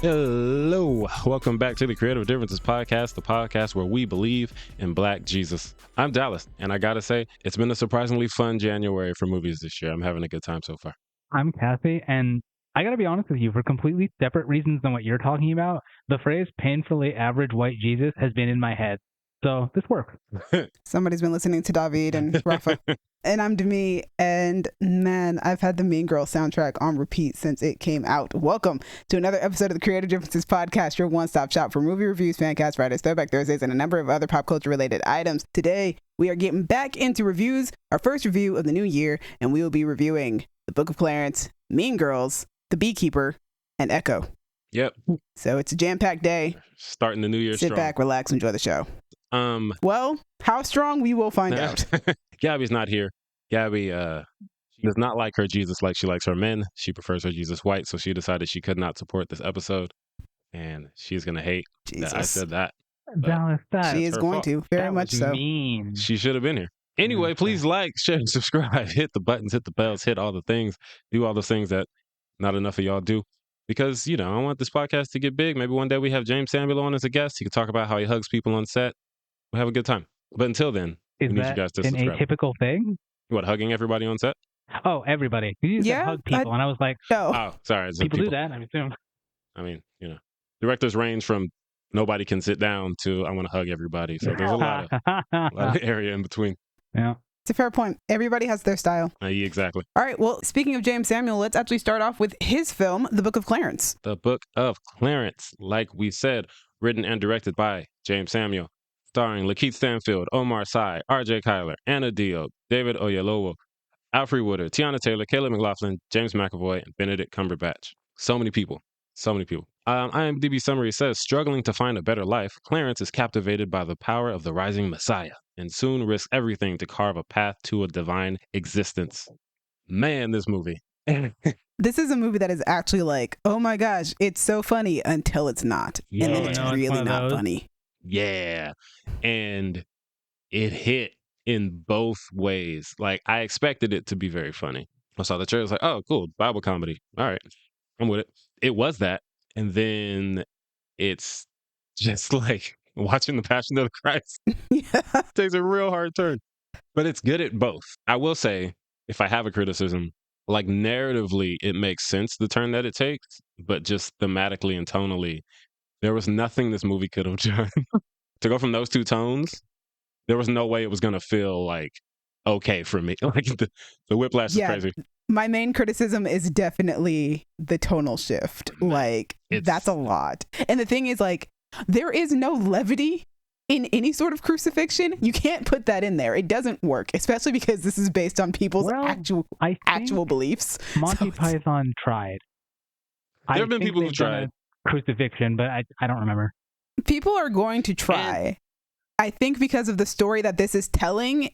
Hello, welcome back to the Creative Differences Podcast, the podcast where we believe in Black Jesus. I'm Dallas, and I gotta say, it's been a surprisingly fun January for movies this year. I'm having a good time so far. I'm Cassie, and I gotta be honest with you, for completely separate reasons than what you're talking about, the phrase painfully average white Jesus has been in my head. So this works. Somebody's been listening to David and Rafa. And I'm Demi, and man, I've had the Mean Girl soundtrack on repeat since it came out. Welcome to another episode of the Creative Differences Podcast, your one-stop shop for movie reviews, fancast, writers, Throwback Thursdays, and a number of other pop culture-related items. Today, we are getting back into reviews, our first review of the new year, and we will be reviewing the Book of Clarence, Mean Girls, The Beekeeper, and Echo. Yep. So it's a jam-packed day. Starting the new year Sit strong. back, relax, enjoy the show. Well, how strong we will find out. Gabby's not here. Gabby she does not like her Jesus like she likes her men. She prefers her Jesus white, so she decided she could not support this episode, and she's gonna hate that I said that. Dallas, She is going to, very much so. Mean. She should have been here. Anyway, please like, share, and subscribe. Hit the buttons, hit the bells, hit all the things. Do all those things that not enough of y'all do. Because, you know, I want this podcast to get big. Maybe one day we have Jeymes Samuel on as a guest. He can talk about how he hugs people on set. We'll have a good time. But until then, we need you guys to subscribe. Is that an atypical thing? What, hugging everybody on set? Oh, everybody. You said hug people, and I was like, no. Oh, sorry. People do that, I assume. I mean, you know, directors range from nobody can sit down to I want to hug everybody. So there's a lot of area in between. Yeah. It's a fair point. Everybody has their style. Yeah, exactly. All right. Well, speaking of Jeymes Samuel, let's actually start off with his film, The Book of Clarence. The Book of Clarence, like we said, written and directed by Jeymes Samuel, starring Lakeith Stanfield, Omar Sy, R.J. Kyler, Anna Dio, David Oyelowo, Alfre Woodard, Tiana Taylor, Caleb McLaughlin, James McAvoy, and Benedict Cumberbatch. So many people. So many people. IMDb summary says, struggling to find a better life, Clarence is captivated by the power of the rising Messiah and soon risks everything to carve a path to a divine existence. Man, this movie. This is a movie that is actually like, oh my gosh, it's so funny until it's not. Yeah. And then it's really not funny. Yeah. And it hit in both ways. Like, I expected it to be very funny. I saw the trailer, I was like, oh, cool, Bible comedy. All right, I'm with it. It was that. And then it's just like watching The Passion of the Christ. Yeah. Takes a real hard turn. But it's good at both. I will say, if I have a criticism, like narratively, it makes sense the turn that it takes, but just thematically and tonally, there was nothing this movie could have done. To go from those two tones, there was no way it was going to feel like okay for me. Like the whiplash is crazy. My main criticism is definitely the tonal shift. Like, that's a lot. And the thing is, like, there is no levity in any sort of crucifixion. You can't put that in there. It doesn't work, especially because this is based on people's actual beliefs. Monty Python tried. There have been people who tried crucifixion, but I don't remember. People are going to try. I think because of the story that this is telling.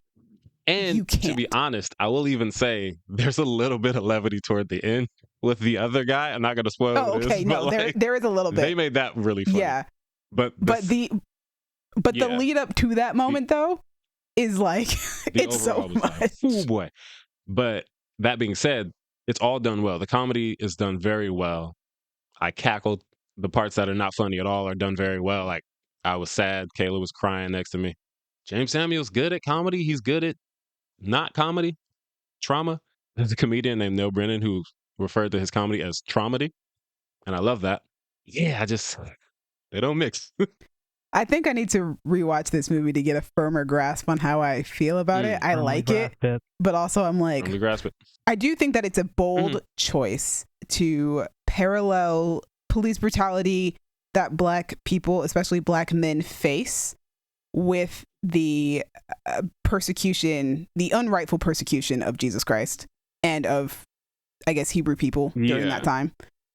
And to be honest, I will even say there's a little bit of levity toward the end with the other guy. I'm not going to spoil what it is. No, like, there is a little bit. They made that really funny. Yeah. But the lead up to that moment, though, is like, it's so much. Like, oh, boy. But that being said, it's all done well. The comedy is done very well. I cackled. The parts that are not funny at all are done very well. Like, I was sad. Kayla was crying next to me. Jeymes Samuel's good at comedy. He's good at not comedy, trauma. There's a comedian named Neil Brennan who referred to his comedy as traumedy, and I love that. Yeah, they don't mix. I think I need to rewatch this movie to get a firmer grasp on how I feel about it. I like it, but also I'm like, I do think that it's a bold choice to parallel police brutality that Black people, especially Black men, face with the persecution, the unrightful persecution of Jesus Christ and of, I guess, Hebrew people during that time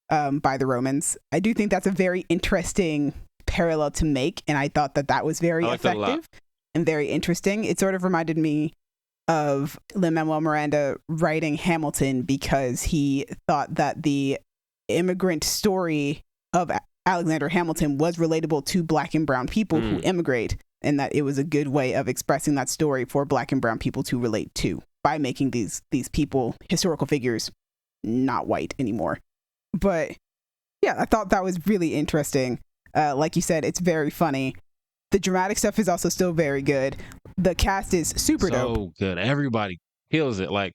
by the Romans. I do think that's a very interesting parallel to make, and I thought that was very effective and very interesting. It sort of reminded me of Lin-Manuel Miranda writing Hamilton because he thought that the immigrant story of Alexander Hamilton was relatable to Black and brown people who immigrate, and that it was a good way of expressing that story for Black and brown people to relate to by making these people historical figures not white anymore. But Yeah, I thought that was really interesting. Like you said, it's very funny. The dramatic stuff is also still very good. The cast is super dope. So good. Everybody kills it. Like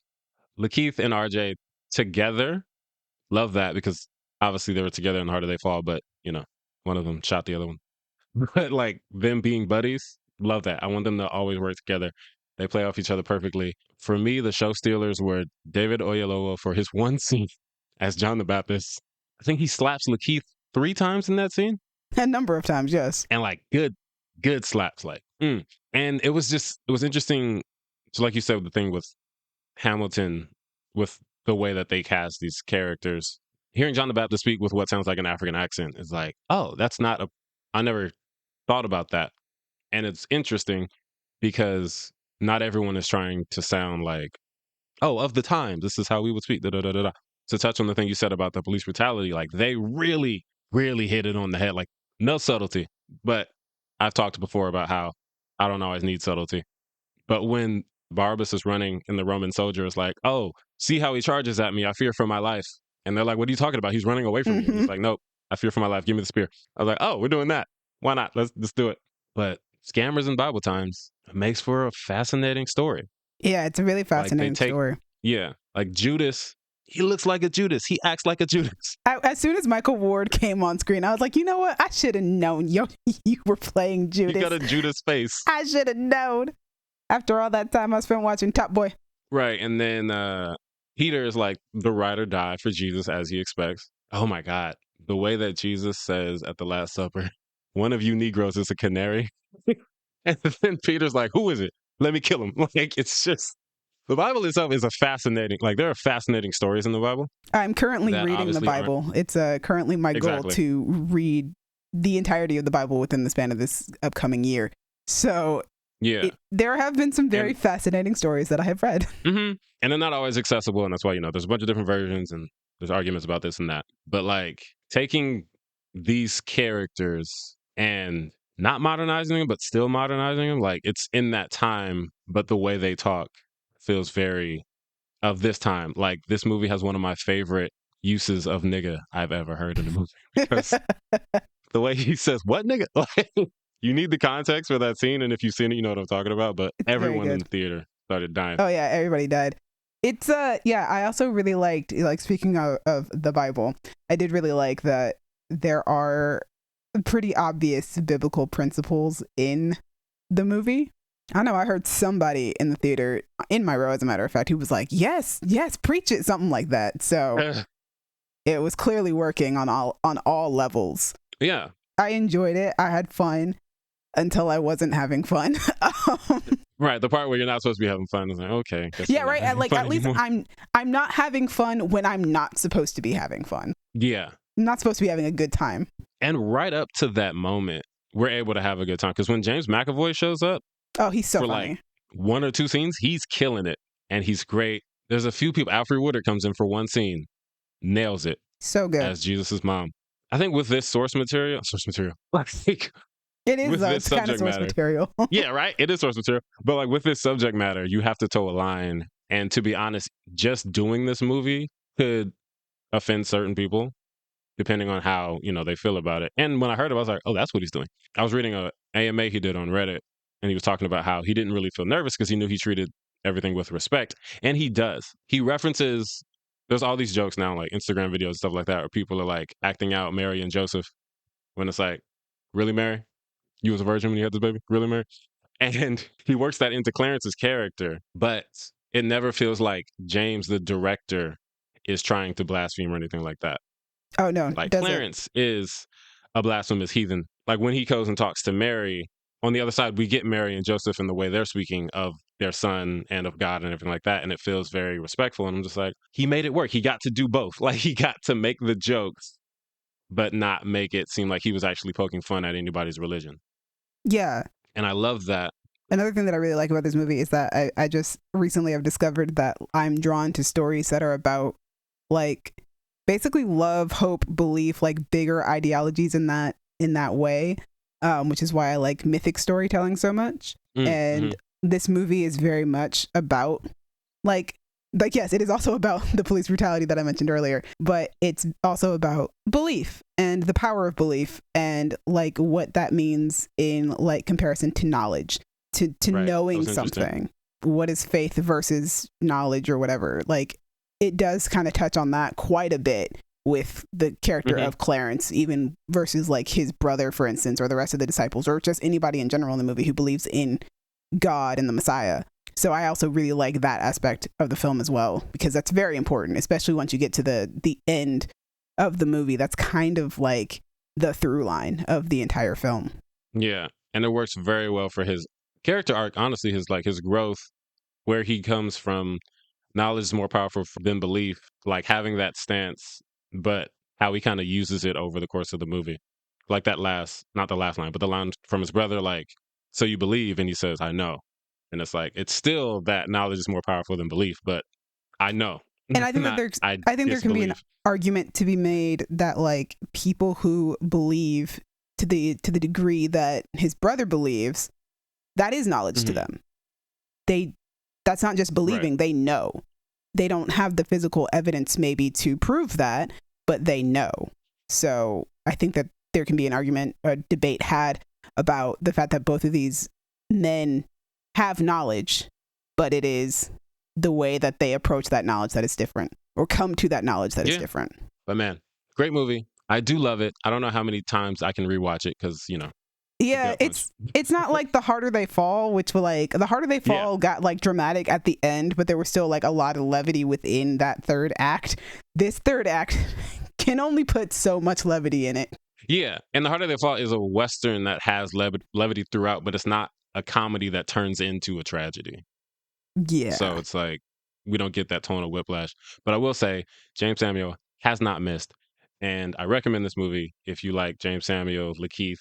Lakeith and RJ together, love that, because obviously they were together in Harder They Fall, but you know, one of them shot the other one. But like them being buddies, love that. I want them to always work together. They play off each other perfectly. For me, the show stealers were David Oyelowo for his one scene as John the Baptist. I think he slaps Lakeith 3 times in that scene. A number of times, yes. And like good slaps, like. And it was interesting. So like you said, the thing with Hamilton, with the way that they cast these characters, hearing John the Baptist speak with what sounds like an African accent is like, oh, I never thought about that. And it's interesting because not everyone is trying to sound like, oh, of the time, this is how we would speak. Da, da, da, da, da. To touch on the thing you said about the police brutality, like they really, really hit it on the head. Like no subtlety. But I've talked before about how I don't always need subtlety. But when Barabbas is running and the Roman soldier is like, oh, see how he charges at me. I fear for my life. And they're like, what are you talking about? He's running away from me. And he's like, nope, I fear for my life. Give me the spear. I was like, oh, we're doing that. Why not? Let's do it. But Scammers in Bible Times makes for a fascinating story. Yeah, it's a really fascinating story. Yeah, like Judas, he looks like a Judas. He acts like a Judas. As soon as Michael Ward came on screen, I was like, you know what? I should have known you were playing Judas. You got a Judas face. I should have known. After all that time I spent watching Top Boy. Right, and then Peter is like the ride or die for Jesus, as he expects. Oh my God, the way that Jesus says at the Last Supper, one of you Negroes is a canary. And then Peter's like, who is it? Let me kill him. Like, it's just, the Bible itself is a fascinating, like, there are fascinating stories in the Bible. I'm currently reading the Bible. It's currently my goal to read the entirety of the Bible within the span of this upcoming year. So, yeah, there have been some very fascinating stories that I have read. Mm-hmm. And they're not always accessible. And that's why, there's a bunch of different versions and there's arguments about this and that. But, like, taking these characters and not modernizing them, but still modernizing them. Like, it's in that time, but the way they talk feels very of this time. Like, this movie has one of my favorite uses of nigga I've ever heard in a movie. Because the way he says, what nigga? Like, you need the context for that scene. And if you've seen it, you know what I'm talking about. But it's everyone in the theater started dying. Oh, yeah. Everybody died. It's, yeah, I also really liked, like, speaking of the Bible, I did really like that there are pretty obvious biblical principles in the movie. I know I heard somebody in the theater, in my row as a matter of fact, who was like, yes, preach it, something like that. So it was clearly working on all levels. Yeah. I enjoyed it. I had fun until I wasn't having fun. Right, the part where you're not supposed to be having fun is like, okay. Yeah, right. Like, at least I'm not having fun when I'm not supposed to be having fun. Yeah. I'm not supposed to be having a good time. And right up to that moment, we're able to have a good time. Because when James McAvoy shows up, oh, he's so funny. Like 1 or 2 scenes, he's killing it. And he's great. There's a few people. Alfre Woodard comes in for one scene, nails it. So good. As Jesus' mom. I think with this source material, like, it is it's kind of source material. Yeah, right? It is source material. But like with this subject matter, you have to toe a line. And to be honest, just doing this movie could offend certain people, depending on how, they feel about it. And when I heard it, I was like, oh, that's what he's doing. I was reading a AMA he did on Reddit, and he was talking about how he didn't really feel nervous because he knew he treated everything with respect. And he does. He references, there's all these jokes now, like Instagram videos and stuff like that, where people are like acting out Mary and Joseph when it's like, really, Mary? You was a virgin when you had this baby? Really, Mary? And he works that into Clarence's character, but it never feels like Jeymes, the director, is trying to blaspheme or anything like that. Oh, no. Like, Clarence is a blasphemous heathen. Like, when he goes and talks to Mary, on the other side, we get Mary and Joseph and the way they're speaking of their son and of God and everything like that. And it feels very respectful. And I'm just like, he made it work. He got to do both. Like, he got to make the jokes, but not make it seem like he was actually poking fun at anybody's religion. Yeah. And I love that. Another thing that I really like about this movie is that I just recently have discovered that I'm drawn to stories that are about, like, basically love, hope, belief, like bigger ideologies in that way, which is why I like mythic storytelling so much. And this movie is very much about, like, like, yes, it is also about the police brutality that I mentioned earlier, but it's also about belief and the power of belief and like what that means in like comparison to knowledge, to knowing something. What is faith versus knowledge or whatever? Like, it does kind of touch on that quite a bit with the character of Clarence, even versus like his brother, for instance, or the rest of the disciples, or just anybody in general in the movie who believes in God and the Messiah. So I also really like that aspect of the film as well, because that's very important, especially once you get to the end of the movie. That's kind of like the through line of the entire film. Yeah, and it works very well for his character arc. Honestly, his growth, where he comes from knowledge is more powerful than belief, like having that stance, but how he kind of uses it over the course of the movie. Like that not the last line, but the line from his brother, like, so you believe, and he says, I know. And it's like, it's still that knowledge is more powerful than belief, but I know. And I think there can be an argument to be made that like people who believe to the degree that his brother believes, that is knowledge to them. That's not just believing, they know. They don't have the physical evidence maybe to prove that, but they know. So I think that there can be an argument, a debate had about the fact that both of these men have knowledge, but it is the way that they approach that knowledge that is different, or come to that knowledge that is different. But man, great movie. I do love it. I don't know how many times I can rewatch it because, you know. Yeah, it's not like The Harder They Fall, which were like, The Harder They Fall got like dramatic at the end, but there was still like a lot of levity within that third act. This third act can only put so much levity in it. Yeah, and The Harder They Fall is a Western that has levity throughout, but it's not a comedy that turns into a tragedy. Yeah. So it's like, we don't get that tonal whiplash. But I will say, Jeymes Samuel has not missed. And I recommend this movie if you like Jeymes Samuel, Lakeith,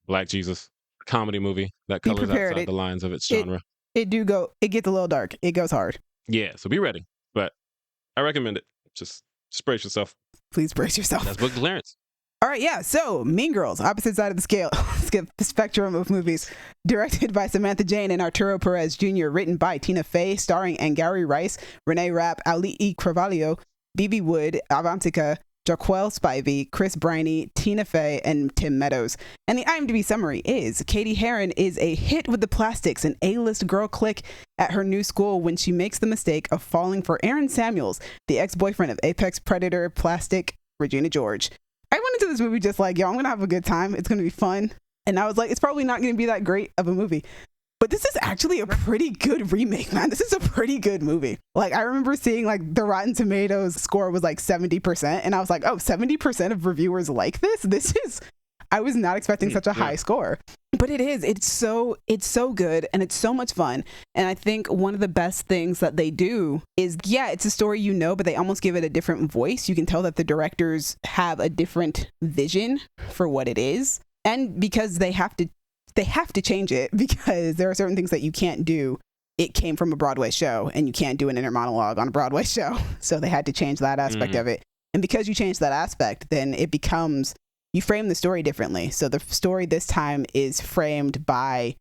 Black Jesus, comedy movie that colors outside the lines of its genre. It gets a little dark. It goes hard. Yeah, so be ready. But I recommend it. Just brace yourself. Please brace yourself. That's Book of Clarence. All right, yeah. So, Mean Girls, opposite side of the spectrum of movies, directed by Samantha Jane and Arturo Perez Jr., written by Tina Fey, starring Angourie Rice, Renee Rapp, Ali E. Carvalho, Bibi Wood, Avantika, Jaquel Spivey, Chris Briney, Tina Fey, and Tim Meadows. And the IMDb summary is, Katie Heron is a hit with the plastics, an A-list girl clique at her new school when she makes the mistake of falling for Aaron Samuels, the ex-boyfriend of apex predator plastic Regina George. I went into this movie just like, yo, I'm going to have a good time. It's going to be fun. And I was like, it's probably not going to be that great of a movie. But this is actually a pretty good remake, man. This is a pretty good movie. Like, I remember seeing like the Rotten Tomatoes score was like 70%. And I was like, oh, 70% of reviewers like this? I was not expecting such a high score. But it is. It's so good and it's so much fun. And I think one of the best things that they do is, it's a story you know, but they almost give it a different voice. You can tell that the directors have a different vision for what it is. And because they have to change it, because there are certain things that you can't do. It came from a Broadway show and you can't do an inner monologue on a Broadway show. So they had to change that aspect of it. And because you change that aspect, then it becomes, you frame the story differently. So the story this time is framed by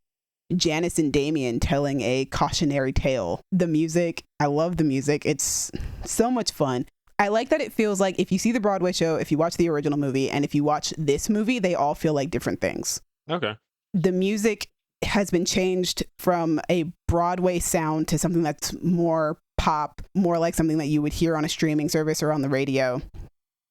Janice and Damien telling a cautionary tale. The music, I love the music. It's so much fun. I like that it feels like if you see the Broadway show, if you watch the original movie, and if you watch this movie, they all feel like different things. Okay. The music has been changed from a Broadway sound to something that's more pop, more like something that you would hear on a streaming service or on the radio.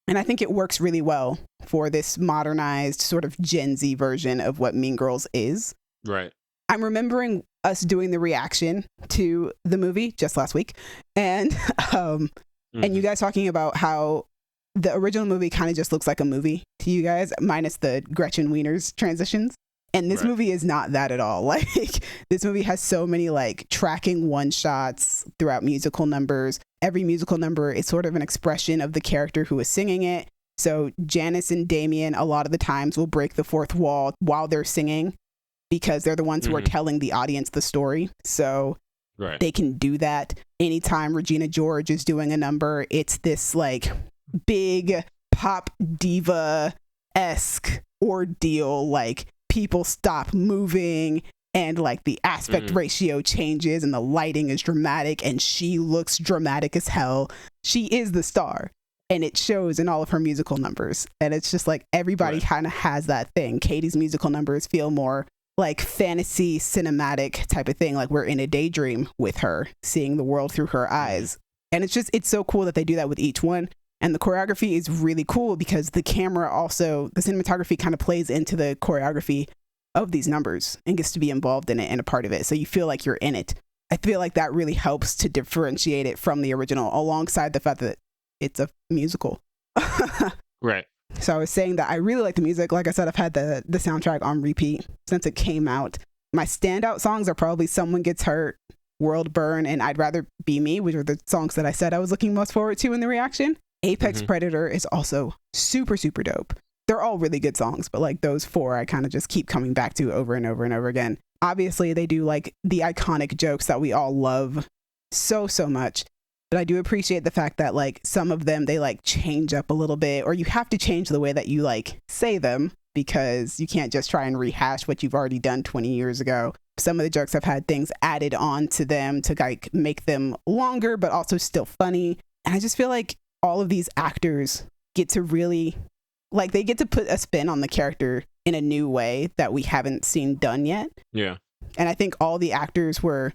And I think it works really well for this modernized sort of Gen Z version of what Mean Girls is. Right. I'm remembering us doing the reaction to the movie just last week. And and you guys talking about how the original movie kind of just looks like a movie to you guys, minus the Gretchen Wieners transitions. And this movie is not that at all. Like, this movie has so many like tracking one shots throughout musical numbers. Every musical number is sort of an expression of the character who is singing it. So Janice and Damien a lot of the times will break the fourth wall while they're singing because they're the ones who are telling the audience the story. So they can do that. Anytime Regina George is doing a number, it's this like big pop diva-esque ordeal, like people stop moving and like the aspect ratio changes and the lighting is dramatic and she looks dramatic as hell. She is the star, and it shows in all of her musical numbers. And it's just like everybody kind of has that thing. Katie's musical numbers feel more like fantasy cinematic type of thing, like we're in a daydream with her, seeing the world through her eyes. And it's so cool that they do that with each one. And the choreography is really cool because the camera also, the cinematography kind of plays into the choreography of these numbers and gets to be involved in it and a part of it. So you feel like you're in it. I feel like that really helps to differentiate it from the original, alongside the fact that it's a musical. Right. So I was saying that I really like the music. Like I said, I've had the soundtrack on repeat since it came out. My standout songs are probably Someone Gets Hurt, World Burn, and I'd Rather Be Me, which are the songs that I said I was looking most forward to in the reaction. Apex Predator is also super, super dope. They're all really good songs, but like those four I kind of just keep coming back to over and over and over again. Obviously, they do like the iconic jokes that we all love so much. But I do appreciate the fact that like some of them, they like change up a little bit, or you have to change the way that you like say them because you can't just try and rehash what you've already done 20 years ago. Some of the jokes have had things added on to them to like make them longer, but also still funny. And I just feel like all of these actors get to really, like, they get to put a spin on the character in a new way that we haven't seen done yet. Yeah. And I think all the actors were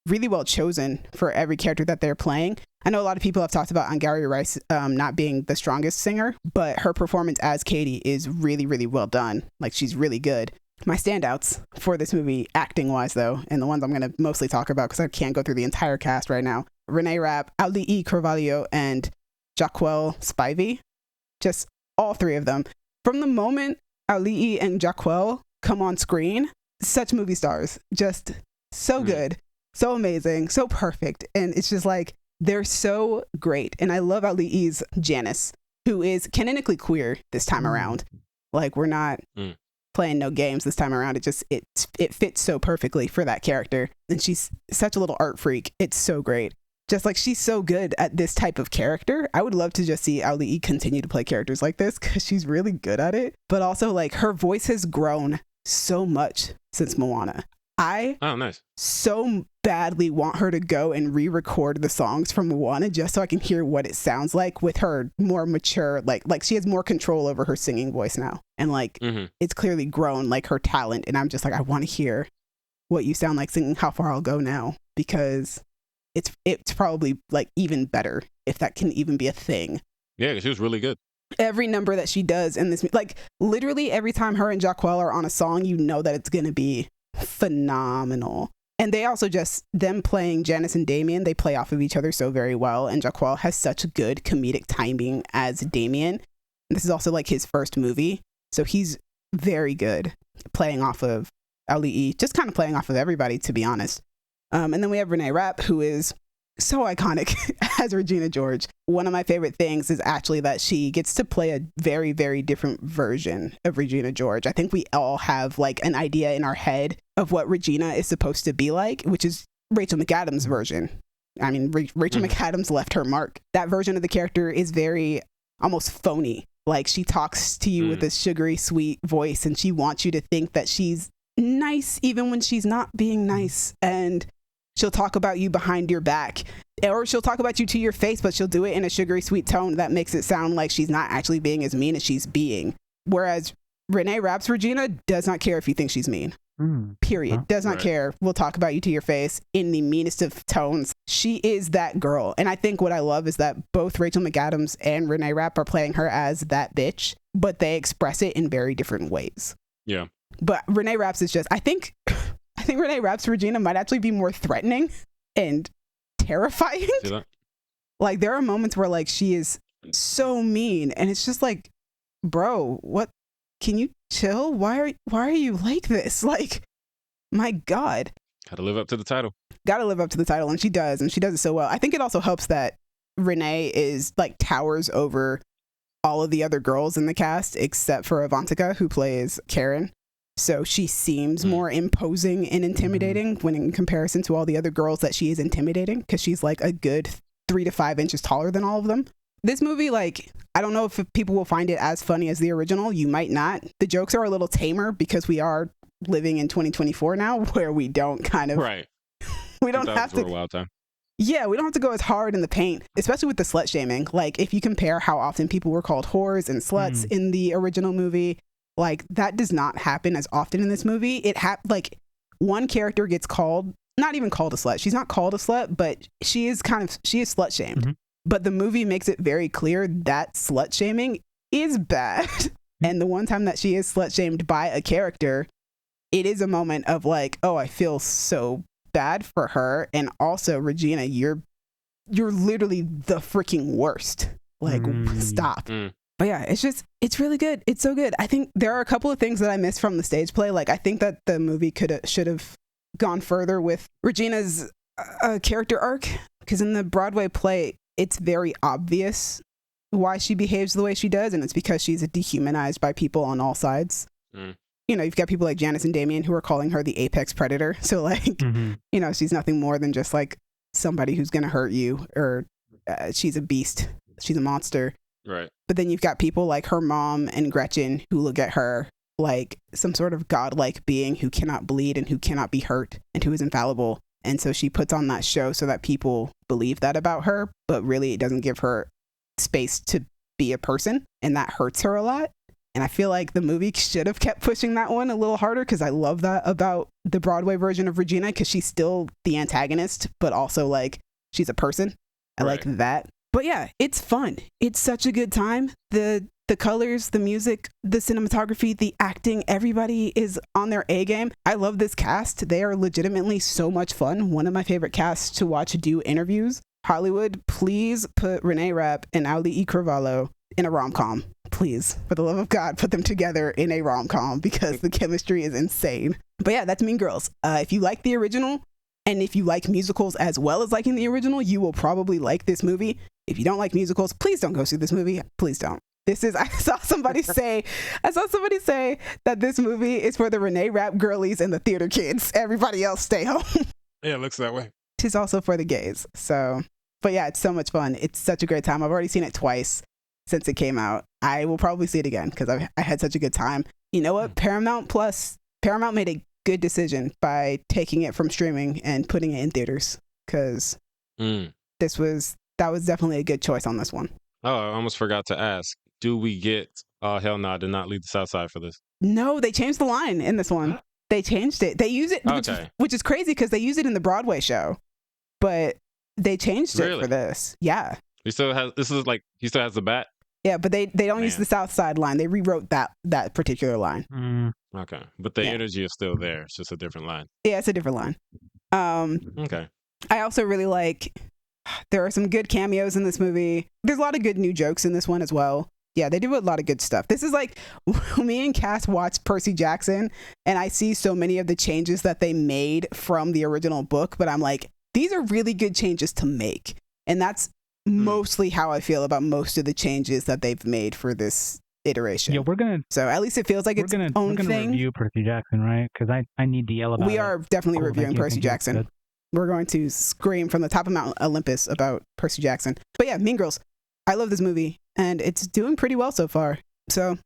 really well chosen for every character that they're playing. I know a lot of people have talked about Angourie Rice not being the strongest singer, but her performance as Katie is really, really well done. Like, she's really good. My standouts for this movie, acting-wise, though, and the ones I'm going to mostly talk about because I can't go through the entire cast right now, Renee Rapp, Auli'i Carvalho, and Jaquel Spivey. Just all three of them. From the moment Auli'i and Jaquel come on screen, such movie stars. Just so good, so amazing, so perfect. And it's just like, they're so great. And I love Auli'i's Janice, who is canonically queer this time around. Like, we're not playing no games this time around. It fits so perfectly for that character. And she's such a little art freak. It's so great. Just like, she's so good at this type of character. I would love to just see Auli'i continue to play characters like this because she's really good at it. But also, like, her voice has grown so much since Moana. I so badly want her to go and re-record the songs from Moana just so I can hear what it sounds like with her more mature, like she has more control over her singing voice now. And like, it's clearly grown, like, her talent. And I'm just like, I want to hear what you sound like singing How Far I'll Go Now, because it's probably like even better if that can even be a thing. Yeah, she was really good. Every number that she does in this, like, literally every time her and Jaquel are on a song, you know that it's going to be phenomenal. And they also just, them playing Janice and Damien, they play off of each other so very well. And Jaquel has such good comedic timing as Damien. This is also like his first movie. So he's very good playing off of Auli'i, just kind of playing off of everybody, to be honest. And then we have Renee Rapp, who is so iconic as Regina George. One of my favorite things is actually that she gets to play a very, very different version of Regina George. I think we all have like an idea in our head of what Regina is supposed to be like, which is Rachel McAdams' version. I mean, Rachel McAdams left her mark. That version of the character is very almost phony. Like, she talks to you with this sugary, sweet voice, and she wants you to think that she's nice even when she's not being nice. And she'll talk about you behind your back, or she'll talk about you to your face, but she'll do it in a sugary sweet tone that makes it sound like she's not actually being as mean as she's being. Whereas Renee Rapp's Regina does not care if you think she's mean. Period. Does not care. We'll talk about you to your face in the meanest of tones. She is that girl. And I think what I love is that both Rachel McAdams and Renee Rapp are playing her as that bitch, but they express it in very different ways. Yeah. But Renee Rapp's is just, I think Renee Rapp's Regina might actually be more threatening and terrifying. Like, there are moments where like she is so mean, and it's just like, bro, what? Can you chill? Why are you like this? Like, my God. Gotta live up to the title. Gotta live up to the title, and she does it so well. I think it also helps that Renee is like towers over all of the other girls in the cast except for Avantika, who plays Karen. So she seems more imposing and intimidating when in comparison to all the other girls that she is intimidating, because she's like a good 3 to 5 inches taller than all of them. This movie, like, I don't know if people will find it as funny as the original. You might not. The jokes are a little tamer because we are living in 2024 now, where we don't kind of we don't have to. A wild time. Yeah, we don't have to go as hard in the paint, especially with the slut shaming. Like, if you compare how often people were called whores and sluts in the original movie, like, that does not happen as often in this movie. Like, one character gets called, not even called a slut. She's not called a slut, but she is slut shamed. Mm-hmm. But the movie makes it very clear that slut shaming is bad. And the one time that she is slut shamed by a character, it is a moment of like, oh, I feel so bad for her. And also, Regina, you're literally the freaking worst. Like, stop. But yeah, it's really good. It's so good. I think there are a couple of things that I missed from the stage play. Like, I think that the movie should have gone further with Regina's character arc, because in the Broadway play, it's very obvious why she behaves the way she does, and it's because she's dehumanized by people on all sides. You know, you've got people like Janice and Damien who are calling her the apex predator. So, like, you know, she's nothing more than just like somebody who's going to hurt you, or she's a beast. She's a monster. Right. But then you've got people like her mom and Gretchen who look at her like some sort of godlike being who cannot bleed and who cannot be hurt and who is infallible. And so she puts on that show so that people believe that about her, but really it doesn't give her space to be a person, and that hurts her a lot. And I feel like the movie should have kept pushing that one a little harder, because I love that about the Broadway version of Regina, because she's still the antagonist, but also like she's a person. I like that. But yeah, it's fun. It's such a good time. The colors, the music, the cinematography, the acting, everybody is on their A game. I love this cast. They are legitimately so much fun. One of my favorite casts to watch do interviews. Hollywood, please put Renee Rapp and Ali E. Carvalho in a rom-com. Please, for the love of God, put them together in a rom-com, because the chemistry is insane. But yeah, that's Mean Girls. If you like the original, and if you like musicals as well as liking the original, you will probably like this movie. If you don't like musicals, please don't go see this movie. Please don't. I saw somebody say that this movie is for the Renee Rapp girlies and the theater kids. Everybody else stay home. Yeah, it looks that way. It's also for the gays. So, but yeah, it's so much fun. It's such a great time. I've already seen it twice since it came out. I will probably see it again because I had such a good time. You know what? Paramount made a good decision by taking it from streaming and putting it in theaters, because that was definitely a good choice on this one. Oh, I almost forgot to ask. Do we get hell no, I did not leave the South Side for this? No, they changed the line in this one. They changed it. They use it, which is crazy because they use it in the Broadway show, but they changed it for this. Yeah. He still has the bat? Yeah, but they don't use the South Side line. They rewrote that particular line. Okay. But the energy is still there. It's just a different line. Yeah, it's a different line. Okay. I also really like, there are some good cameos in this movie. There's a lot of good new jokes in this one as well. Yeah, they do a lot of good stuff. This is like, me and Cass watched Percy Jackson, and I see so many of the changes that they made from the original book, but I'm like, these are really good changes to make. And that's mostly how I feel about most of the changes that they've made for this iteration. Yeah, so at least it feels like its own thing. We're gonna review Percy Jackson, right? Because I need to yell about it. We are definitely reviewing Percy Jackson. We're going to scream from the top of Mount Olympus about Percy Jackson. But yeah, Mean Girls. I love this movie, and it's doing pretty well so far. So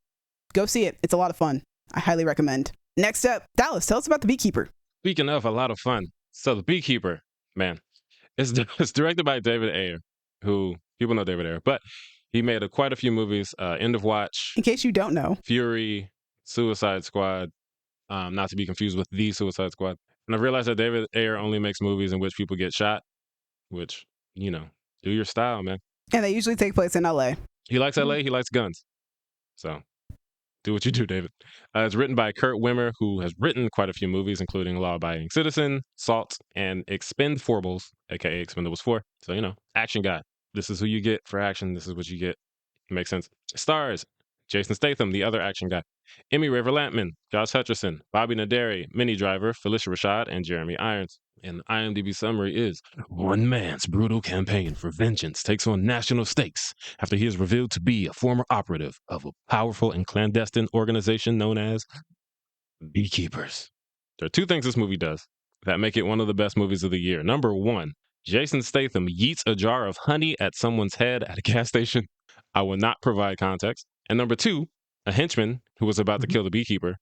go see it. It's a lot of fun. I highly recommend. Next up, Dallas, tell us about The Beekeeper. Speaking of a lot of fun, so The Beekeeper, man, it's directed by David Ayer, who people know David Ayer, but he made quite a few movies. End of Watch. In case you don't know. Fury, Suicide Squad, not to be confused with The Suicide Squad. And I've realized that David Ayer only makes movies in which people get shot, which, do your style, man. And they usually take place in LA. He likes LA, he likes guns. So, do what you do, David. It's written by Kurt Wimmer, who has written quite a few movies, including Law Abiding Citizen, Salt, and Expendables, aka Expendables 4. So, action guy. This is who you get for action. This is what you get. It makes sense. Stars: Jason Statham, the other action guy. Emmy Raver Lampman, Josh Hutcherson, Bobby Naderi, Minnie Driver, Felicia Rashad, and Jeremy Irons. And the IMDb summary is, one man's brutal campaign for vengeance takes on national stakes after he is revealed to be a former operative of a powerful and clandestine organization known as Beekeepers. There are two things this movie does that make it one of the best movies of the year. Number one, Jason Statham yeets a jar of honey at someone's head at a gas station. I will not provide context. And number two, a henchman who was about to kill the beekeeper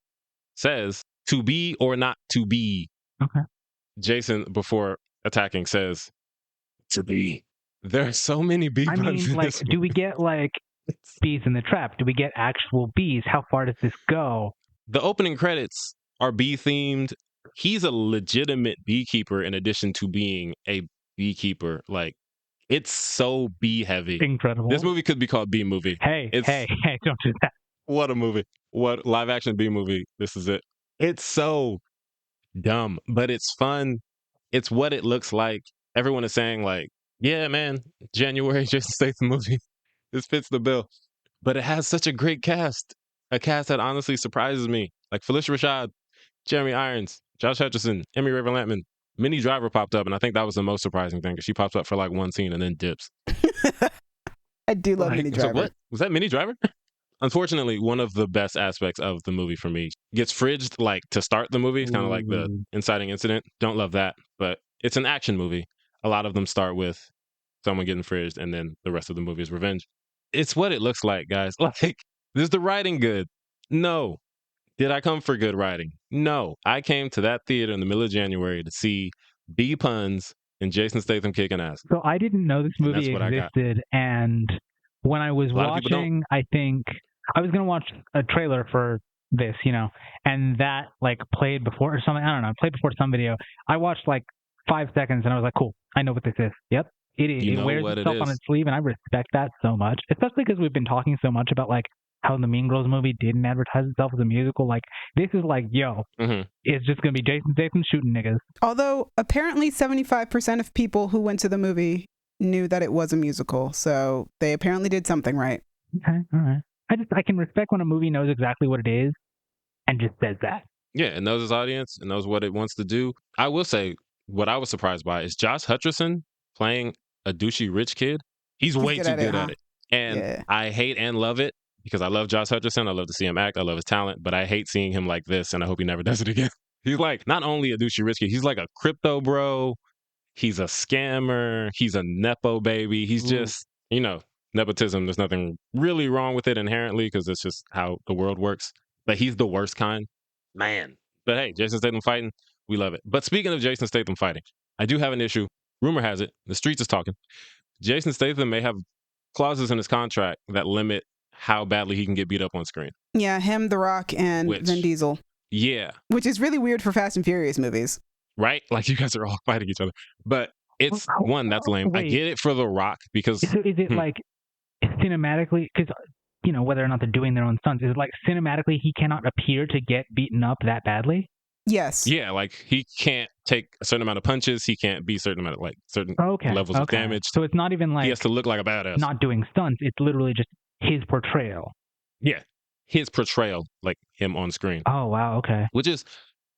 says, To be or not to be. Okay. Jason, before attacking, says, to be. There are so many bee puns. I mean, in like, this do we get, like, bees in the trap? Do we get actual bees? How far does this go? The opening credits are bee-themed. He's a legitimate beekeeper in addition to being a beekeeper. Like, it's so bee-heavy. Incredible. This movie could be called Bee Movie. Hey, don't do that. What a movie. What live-action bee movie. This is it. It's so dumb, but it's fun. It's what it looks like. Everyone is saying, like, yeah, man, January Jason Statham movie. This fits the bill. But it has such a great cast. A cast that honestly surprises me. Like Felicia Rashad, Jeremy Irons, Josh Hutcherson, Emmy Raver Lampman. Minnie Driver popped up, and I think that was the most surprising thing because she pops up for like one scene and then dips. I do love Minnie Driver. So what? Was that Minnie Driver? Unfortunately, one of the best aspects of the movie for me gets fridged like to start the movie. It's kind of like the inciting incident. Don't love that, but it's an action movie. A lot of them start with someone getting fridged, and then the rest of the movie is revenge. It's what it looks like, guys. Like, is the writing good? No. Did I come for good writing? No. I came to that theater in the middle of January to see bee puns and Jason Statham kicking ass. So I didn't know this movie existed, and when I was watching, I think I was going to watch a trailer for this, you know, and that like played before or something. I don't know. Played before some video. I watched like 5 seconds and I was like, cool. I know what this is. Yep. It wears itself on its sleeve, and I respect that so much, especially because we've been talking so much about like how the Mean Girls movie didn't advertise itself as a musical. Like, this is like, it's just going to be Jason Statham shooting niggas. Although apparently 75% of people who went to the movie knew that it was a musical, so they apparently did something right. Okay, all right. I can respect when a movie knows exactly what it is and just says that. Yeah, it knows its audience, it knows what it wants to do. I will say, what I was surprised by is Josh Hutcherson playing a douchey rich kid. He's way too good at it. And I hate and love it because I love Josh Hutcherson. I love to see him act. I love his talent, but I hate seeing him like this, and I hope he never does it again. He's like not only a douchey rich kid, he's like a crypto bro. He's a scammer. He's a Nepo baby. He's just, you know, nepotism. There's nothing really wrong with it inherently because it's just how the world works. But he's the worst kind. Man. But hey, Jason Statham fighting, we love it. But speaking of Jason Statham fighting, I do have an issue. Rumor has it, the streets is talking. Jason Statham may have clauses in his contract that limit how badly he can get beat up on screen. Yeah, him, The Rock, and Vin Diesel. Yeah. Which is really weird for Fast and Furious movies. Right? Like, you guys are all fighting each other. But it's, one, that's lame. Wait. I get it for The Rock because... So is it like cinematically... Because, you know, whether or not they're doing their own stunts, is it like cinematically he cannot appear to get beaten up that badly? Yes. Yeah, like he can't take a certain amount of punches. He can't be certain amount of like certain levels of damage. So it's not even like he has to look like a badass. Not doing stunts. It's literally just his portrayal. Yeah, his portrayal, like him on screen. Oh wow, okay. Which is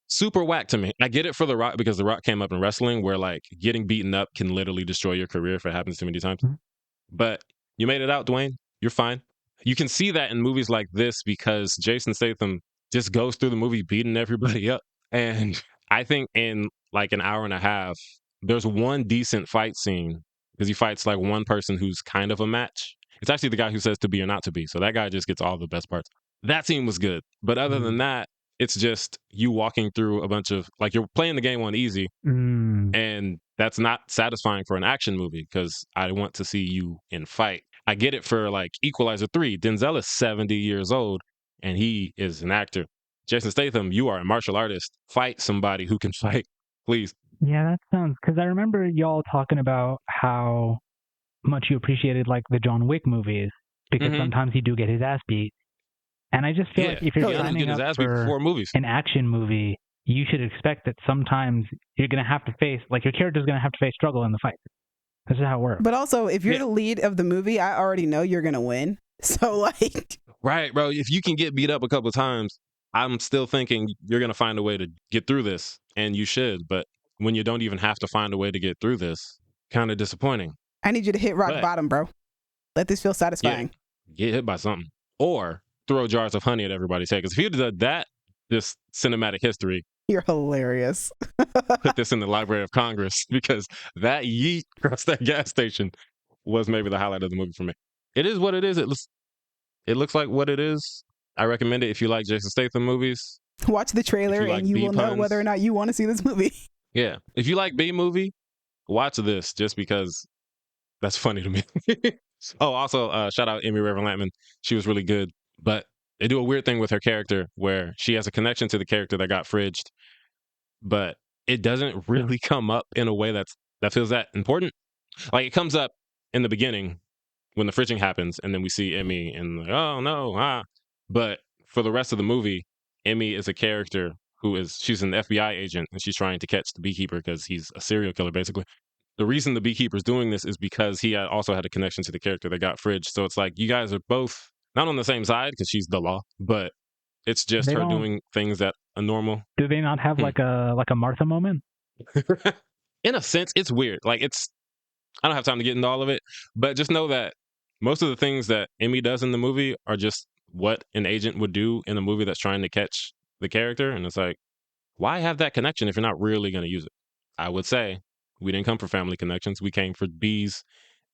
super whack to me. I get it for The Rock because The Rock came up in wrestling, where like getting beaten up can literally destroy your career if it happens too many times. Mm-hmm. But you made it out, Dwayne. You're fine. You can see that in movies like this because Jason Statham just goes through the movie beating everybody up. And I think in like an hour and a half, there's one decent fight scene because he fights like one person who's kind of a match. It's actually the guy who says to be or not to be. So that guy just gets all the best parts. That scene was good. But other than that, it's just you walking through a bunch of, like, you're playing the game on easy. And that's not satisfying for an action movie because I want to see you in fight. I get it for like Equalizer 3. Denzel is 70 years old and he is an actor. Jason Statham, you are a martial artist. Fight somebody who can fight, please. Yeah, that sounds... Because I remember y'all talking about how much you appreciated like the John Wick movies because sometimes he do get his ass beat. And I just feel like if you're signing up for an action movie, you should expect that sometimes you're going to have to face, like your character's going to have to face struggle in the fight. This is how it works. But also, if you're the lead of the movie, I already know you're going to win. So like... Right, bro. If you can get beat up a couple of times, I'm still thinking you're going to find a way to get through this, and you should. But when you don't even have to find a way to get through this, kind of disappointing. I need you to hit rock bottom, bro. Let this feel satisfying. Yeah, get hit by something. Or throw jars of honey at everybody's head. Because if you'd done that, this cinematic history... You're hilarious. Put this in the Library of Congress, because that yeet across that gas station was maybe the highlight of the movie for me. It is what it is. It looks like what it is. I recommend it if you like Jason Statham movies. Watch the trailer and you will know whether or not you want to see this movie. Yeah. If you like B-movie, watch this just because that's funny to me. Oh, also, shout out Amy Reverland-Lampman. She was really good. But they do a weird thing with her character where she has a connection to the character that got fridged, but it doesn't really come up in a way that feels that important. Like, it comes up in the beginning when the fridging happens, and then we see Emmy and like, oh no, But for the rest of the movie, Emmy is a character she's an FBI agent, and she's trying to catch the Beekeeper because he's a serial killer, basically. The reason the Beekeeper's doing this is because he also had a connection to the character that got fridged. So it's like, you guys are both not on the same side because she's the law, but it's just her doing things that are normal. Do they not have like a Martha moment? In a sense, it's weird. Like, I don't have time to get into all of it, but just know that most of the things that Emmy does in the movie are just what an agent would do in a movie that's trying to catch the character. And it's like, why have that connection if you're not really going to use it? I would say we didn't come for family connections. We came for bees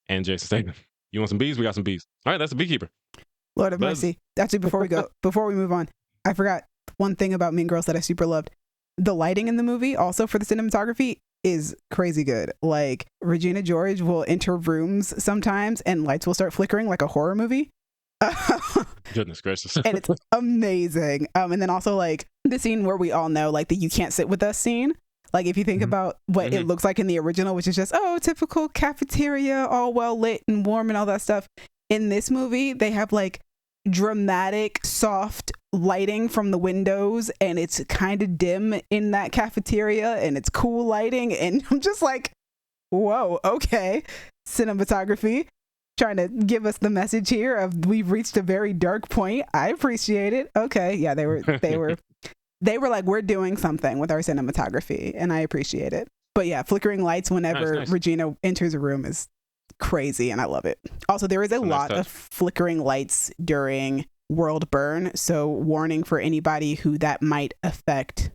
and Jason Statham. You want some bees? We got some bees. All right, that's the Beekeeper. Lord of mercy. Actually, before we move on, I forgot one thing about Mean Girls that I super loved. The lighting in the movie, also for the cinematography, is crazy good. Like, Regina George will enter rooms sometimes and lights will start flickering like a horror movie. Goodness gracious. And it's amazing. And then also, like, the scene where we all know, like, the "you can't sit with us" scene. Like, if you think about what it looks like in the original, which is just, typical cafeteria, all well lit and warm and all that stuff. In this movie, they have like dramatic, soft lighting from the windows, and it's kind of dim in that cafeteria, and it's cool lighting. And I'm just like, whoa, okay. Cinematography trying to give us the message here of we've reached a very dark point. I appreciate it. Okay. Yeah, they were like, we're doing something with our cinematography, and I appreciate it. But yeah, flickering lights whenever nice. Regina enters a room is crazy, and I love it. Also, there is a lot of flickering lights during World Burn, so warning for anybody who that might affect,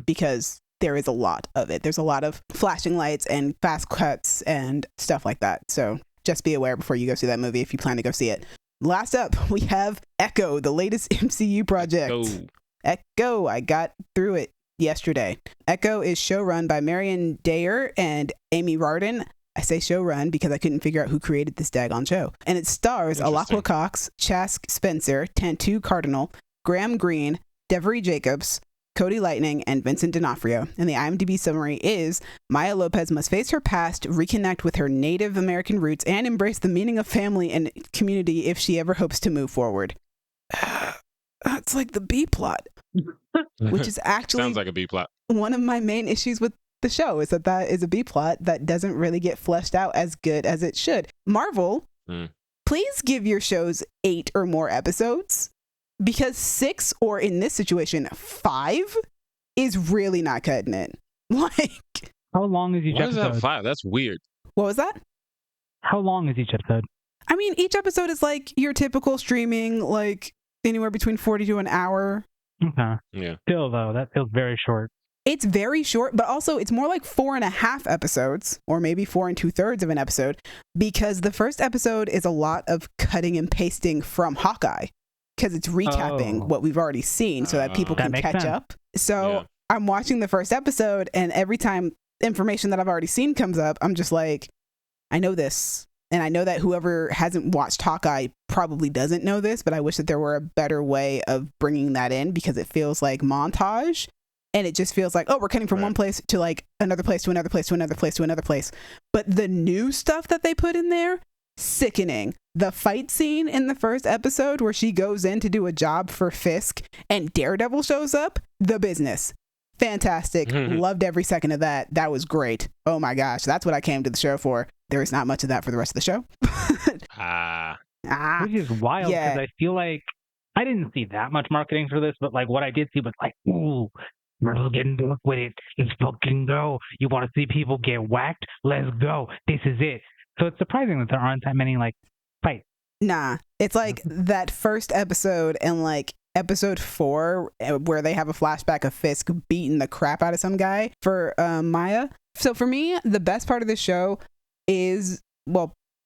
because there is a lot of it. There's a lot of flashing lights and fast cuts and stuff like that. So just be aware before you go see that movie if you plan to go see it. Last up, we have Echo, the latest MCU project. Echo, I got through it yesterday. Echo is showrun by Marion Dayer and Amy Rardon. I say showrun because I couldn't figure out who created this daggone show. And it stars Alcock Cox, Chask Spencer, Tantu Cardinal, Graham Greene, Devery Jacobs, Cody Lightning, and Vincent D'Onofrio. And the IMDb summary is, Maya Lopez must face her past, reconnect with her Native American roots, and embrace the meaning of family and community if she ever hopes to move forward. That's like the B plot, which is actually sounds like a B plot. One of my main issues with the show is that is a B plot that doesn't really get fleshed out as good as it should. Marvel, please give your shows 8 or more episodes, because 6, or in this situation 5, is really not cutting it. Like, how long is each episode? Why is that 5? That's weird. What was that? How long is each episode? I mean, each episode is like your typical streaming, like anywhere between 40 to an hour. Okay. Yeah. Still, though, that feels very short. It's very short, but also it's more like 4.5 episodes, or maybe 4 2/3 of an episode, because the first episode is a lot of cutting and pasting from Hawkeye, because it's recapping what we've already seen so that people can catch up. So I'm watching the first episode, and every time information that I've already seen comes up, I'm just like, I know this. And I know that whoever hasn't watched Hawkeye probably doesn't know this, but I wish that there were a better way of bringing that in, because it feels like montage. And it just feels like, we're cutting from one place to like another place to another place to another place to another place. But the new stuff that they put in there, sickening. The fight scene in the first episode where she goes in to do a job for Fisk and Daredevil shows up, the business. Fantastic. Loved every second of that. That was great. Oh my gosh. That's what I came to the show for. There is not much of that for the rest of the show. Which is wild, because I feel like I didn't see that much marketing for this, but like what I did see was like, ooh, we're getting to look with it. Let's fucking go. You want to see people get whacked? Let's go. This is it. So it's surprising that there aren't that many like fights. Nah, it's like that first episode and like episode 4 where they have a flashback of Fisk beating the crap out of some guy for Maya. So for me, the best part of the show is,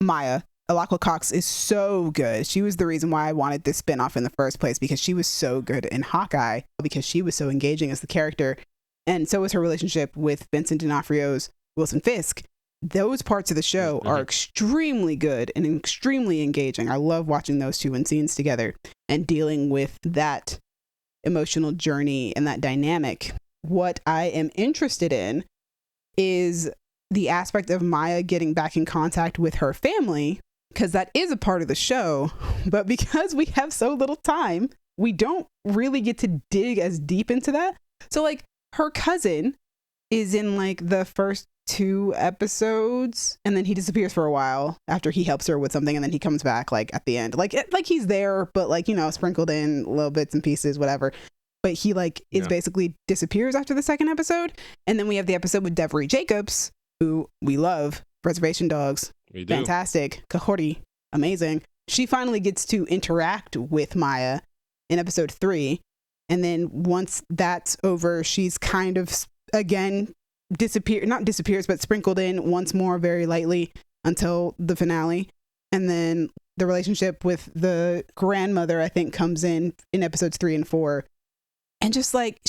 Maya. Alcock Cox is so good. She was the reason why I wanted this spinoff in the first place, because she was so good in Hawkeye, because she was so engaging as the character. And so was her relationship with Vincent D'Onofrio's Wilson Fisk. Those parts of the show are extremely good and extremely engaging. I love watching those two in scenes together and dealing with that emotional journey and that dynamic. What I am interested in is the aspect of Maya getting back in contact with her family, because that is a part of the show. But because we have so little time, we don't really get to dig as deep into that. So like her cousin is in like the first 2 episodes, and then he disappears for a while after he helps her with something, and then he comes back like at the end, like he's there, but like, you know, sprinkled in little bits and pieces, whatever. But he like is basically disappears after the 2nd episode. And then we have the episode with Devery Jacobs, who we love, Reservation Dogs, fantastic, Coyote, amazing. She finally gets to interact with Maya in episode 3. And then once that's over, she's kind of again not disappears, but sprinkled in once more very lightly until the finale. And then the relationship with the grandmother, I think, comes in episodes 3 and 4. And just like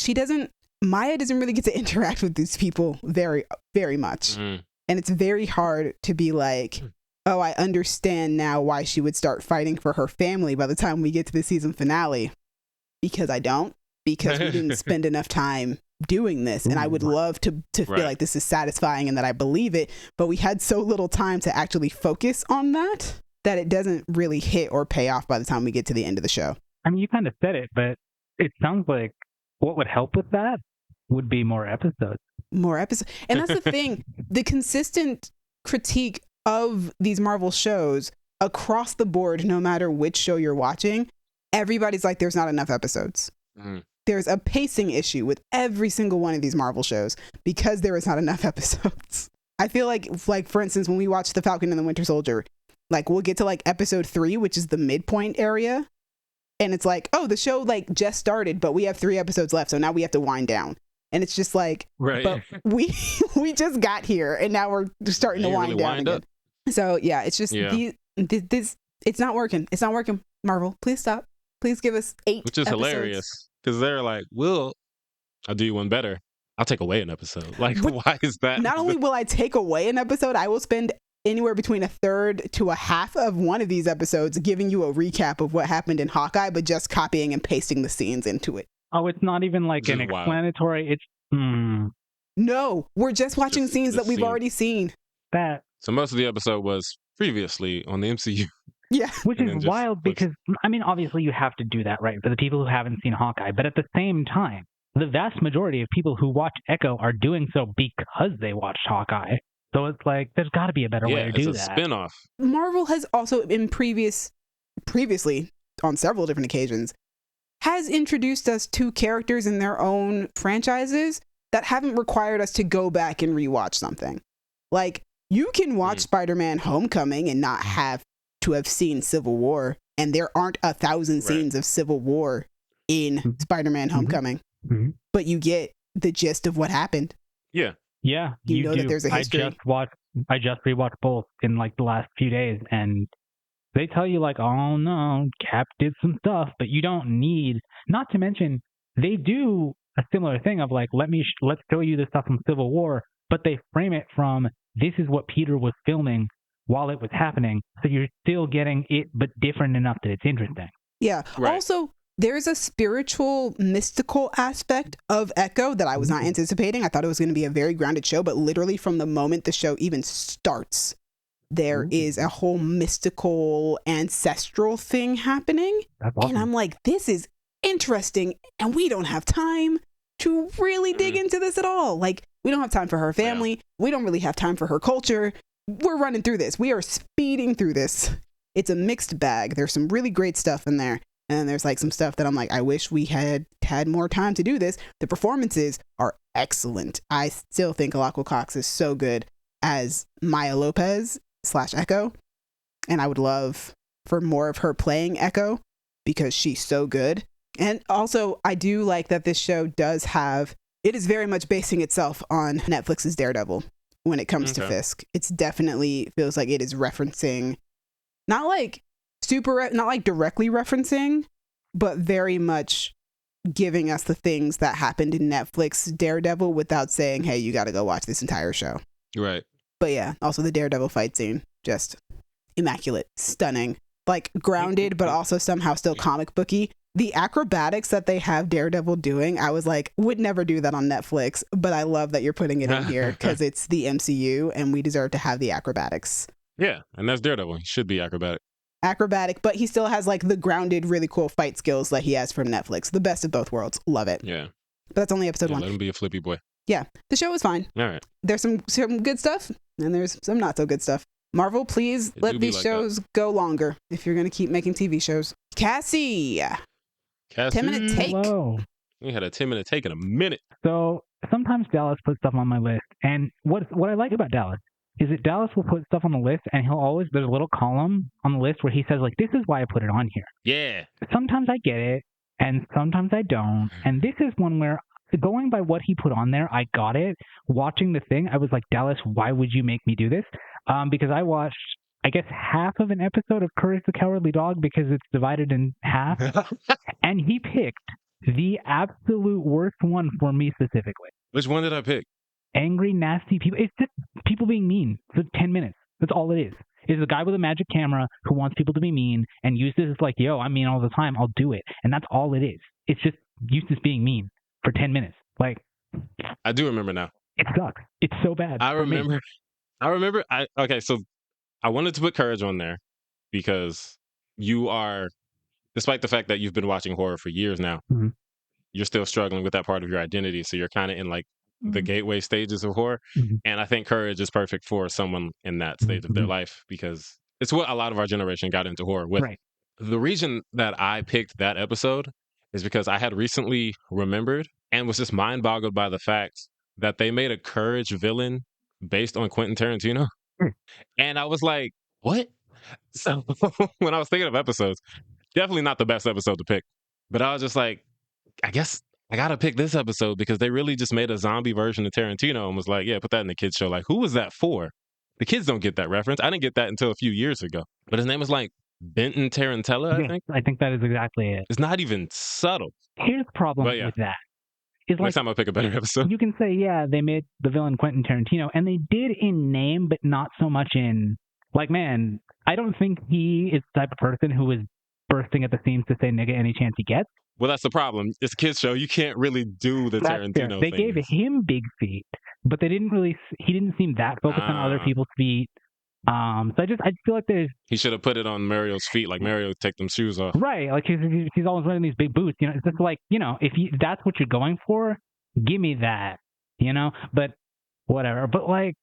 Maya doesn't really get to interact with these people very, very much. And it's very hard to be like, oh, I understand now why she would start fighting for her family by the time we get to the season finale. Because I don't. Because we didn't spend enough time doing this. And I would love to feel like this is satisfying and that I believe it. But we had so little time to actually focus on that it doesn't really hit or pay off by the time we get to the end of the show. I mean, you kind of said it, but it sounds like what would help with that would be more episodes. More episodes. And that's the thing. The consistent critique of these Marvel shows across the board, no matter which show you're watching, everybody's like, there's not enough episodes. There's a pacing issue with every single one of these Marvel shows because there is not enough episodes. I feel like for instance, when we watch The Falcon and the Winter Soldier, like we'll get to like episode 3, which is the midpoint area. And it's like, oh, the show like just started, but we have 3 episodes left. So now we have to wind down. And it's just like, but we just got here and now we're starting to wind down again. So yeah, it's just this, it's not working. It's not working. Marvel, please stop. Please give us 8 Which is episodes. Hilarious. Because they're like, I'll do you one better. I'll take away an episode. Like, why is that? Not only will I take away an episode, I will spend anywhere between a third to a half of one of these episodes giving you a recap of what happened in Hawkeye, but just copying and pasting the scenes into it. Oh, it's not even like an explanatory. It's No, we're just watching scenes that we've already seen. So most of the episode was previously on the MCU. Yeah. Which is wild because, I mean, obviously you have to do that, right, for the people who haven't seen Hawkeye. But at the same time, the vast majority of people who watch Echo are doing so because they watched Hawkeye. So it's like, there's got to be a better way to do that. It's a spinoff. Marvel has also, previously, on several different occasions, has introduced us to characters in their own franchises that haven't required us to go back and rewatch something. Like, you can watch Spider-Man Homecoming and not have to have seen Civil War, and there aren't 1,000 scenes of Civil War in Spider-Man Homecoming, but you get the gist of what happened. Yeah. Yeah, you know that there's a history. I just rewatched both in like the last few days, and they tell you like, oh no, Cap did some stuff, but you don't need. Not to mention, they do a similar thing of like, let's show you the stuff from Civil War, but they frame it from this is what Peter was filming while it was happening, so you're still getting it, but different enough that it's interesting. Yeah. Right. Also, there's a spiritual, mystical aspect of Echo that I was not anticipating. I thought it was going to be a very grounded show, but literally from the moment the show even starts, there is a whole mystical, ancestral thing happening. That's awesome. And I'm like, this is interesting, and we don't have time to really dig into this at all. Like, we don't have time for her family. Yeah. We don't really have time for her culture. We're running through this. We are speeding through this. It's a mixed bag. There's some really great stuff in there. And then there's like some stuff that I'm like, I wish we had more time to do this. The performances are excellent. I still think Alcock Cox is so good as Maya Lopez / Echo. And I would love for more of her playing Echo because she's so good. And also, I do like that this show it is very much basing itself on Netflix's Daredevil when it comes to Fisk. It's definitely feels like it is referencing not like directly referencing, but very much giving us the things that happened in Netflix Daredevil without saying, hey, you got to go watch this entire show. Right. But yeah, also the Daredevil fight scene, just immaculate, stunning, like grounded, but also somehow still comic booky. The acrobatics that they have Daredevil doing, I was like, would never do that on Netflix, but I love that you're putting it in here because it's the MCU and we deserve to have the acrobatics. Yeah, and that's Daredevil. He should be acrobatic, but he still has like the grounded, really cool fight skills that he has from Netflix. The best of both worlds. Love it. Yeah. But that's only episode 1. Let him be a flippy boy. Yeah. The show was fine. All right. There's some good stuff and there's some not so good stuff. Marvel, please let these shows go longer if you're going to keep making TV shows. Cassie. 10-minute take. Hello. We had a 10-minute take in a minute. So sometimes Dallas puts stuff on my list. And what I like about Dallas is that Dallas will put stuff on the list and there's a little column on the list where he says, like, this is why I put it on here. Yeah. Sometimes I get it and sometimes I don't. And this is one where, going by what he put on there, I got it. Watching the thing, I was like, Dallas, why would you make me do this? Because I watched, I guess, half of an episode of Courage the Cowardly Dog because it's divided in half. And he picked the absolute worst one for me specifically. Which one did I pick? Angry, nasty people. It's just people being mean. It's 10 minutes. That's all it is. It's a guy with a magic camera who wants people to be mean and Eustace is like, yo, I'm mean all the time. I'll do it. And that's all it is. It's just Eustace being mean for 10 minutes. Like, I do remember now. It sucks. It's so bad. Okay, so I wanted to put Courage on there because you are, despite the fact that you've been watching horror for years now, mm-hmm. you're still struggling with that part of your identity. So you're kind of in like the gateway stages of horror. Mm-hmm. And I think Courage is perfect for someone in that stage of their life because it's what a lot of our generation got into horror with. Right. The reason that I picked that episode is because I had recently remembered and was just mind boggled by the fact that they made a Courage villain based on Quentin Tarantino. And I was like, what? So when I was thinking of episodes, definitely not the best episode to pick. But I was just like, I guess I got to pick this episode because they really just made a zombie version of Tarantino and was like, yeah, put that in the kids show. Like, who was that for? The kids don't get that reference. I didn't get that until a few years ago. But his name was like Benton Tarantella, I think. I think that is exactly it. It's not even subtle. Here's the problem with that. Is next time I'll pick a better episode. You can say, yeah, they made the villain Quentin Tarantino, and they did in name, but not so much in, like, man, I don't think he is the type of person who is bursting at the seams to say nigga any chance he gets. Well, that's the problem. It's a kid's show. You can't really do the Tarantino thing. They gave him big feet, but he didn't seem that focused on other people's feet. So I feel like he should have put it on Mario's feet, like Mario take them shoes off. Right, like he's always wearing these big boots. It's just like, if that's what you're going for, give me that. But whatever. But like,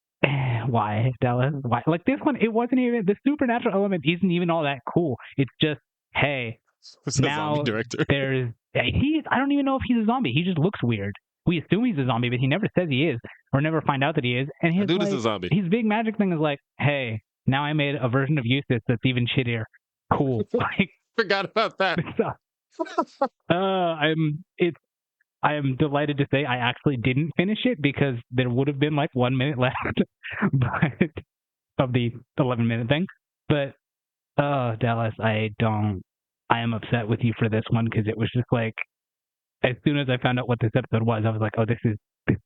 why, Dallas? Why? Like this one, it wasn't even, the supernatural element isn't even all that cool. It's just, hey, now there's I don't even know if he's a zombie. He just looks weird. We assume he's a zombie, but he never says he is, or never find out that he is. And his is a zombie. His big magic thing is like, hey, now I made a version of Eustace that's even shittier. Cool. Like, forgot about that. I am delighted to say I actually didn't finish it because there would have been like 1 minute left, but of the 11-minute thing. But Dallas, I am upset with you for this one because it was just like, as soon as I found out what this episode was, I was like, oh, this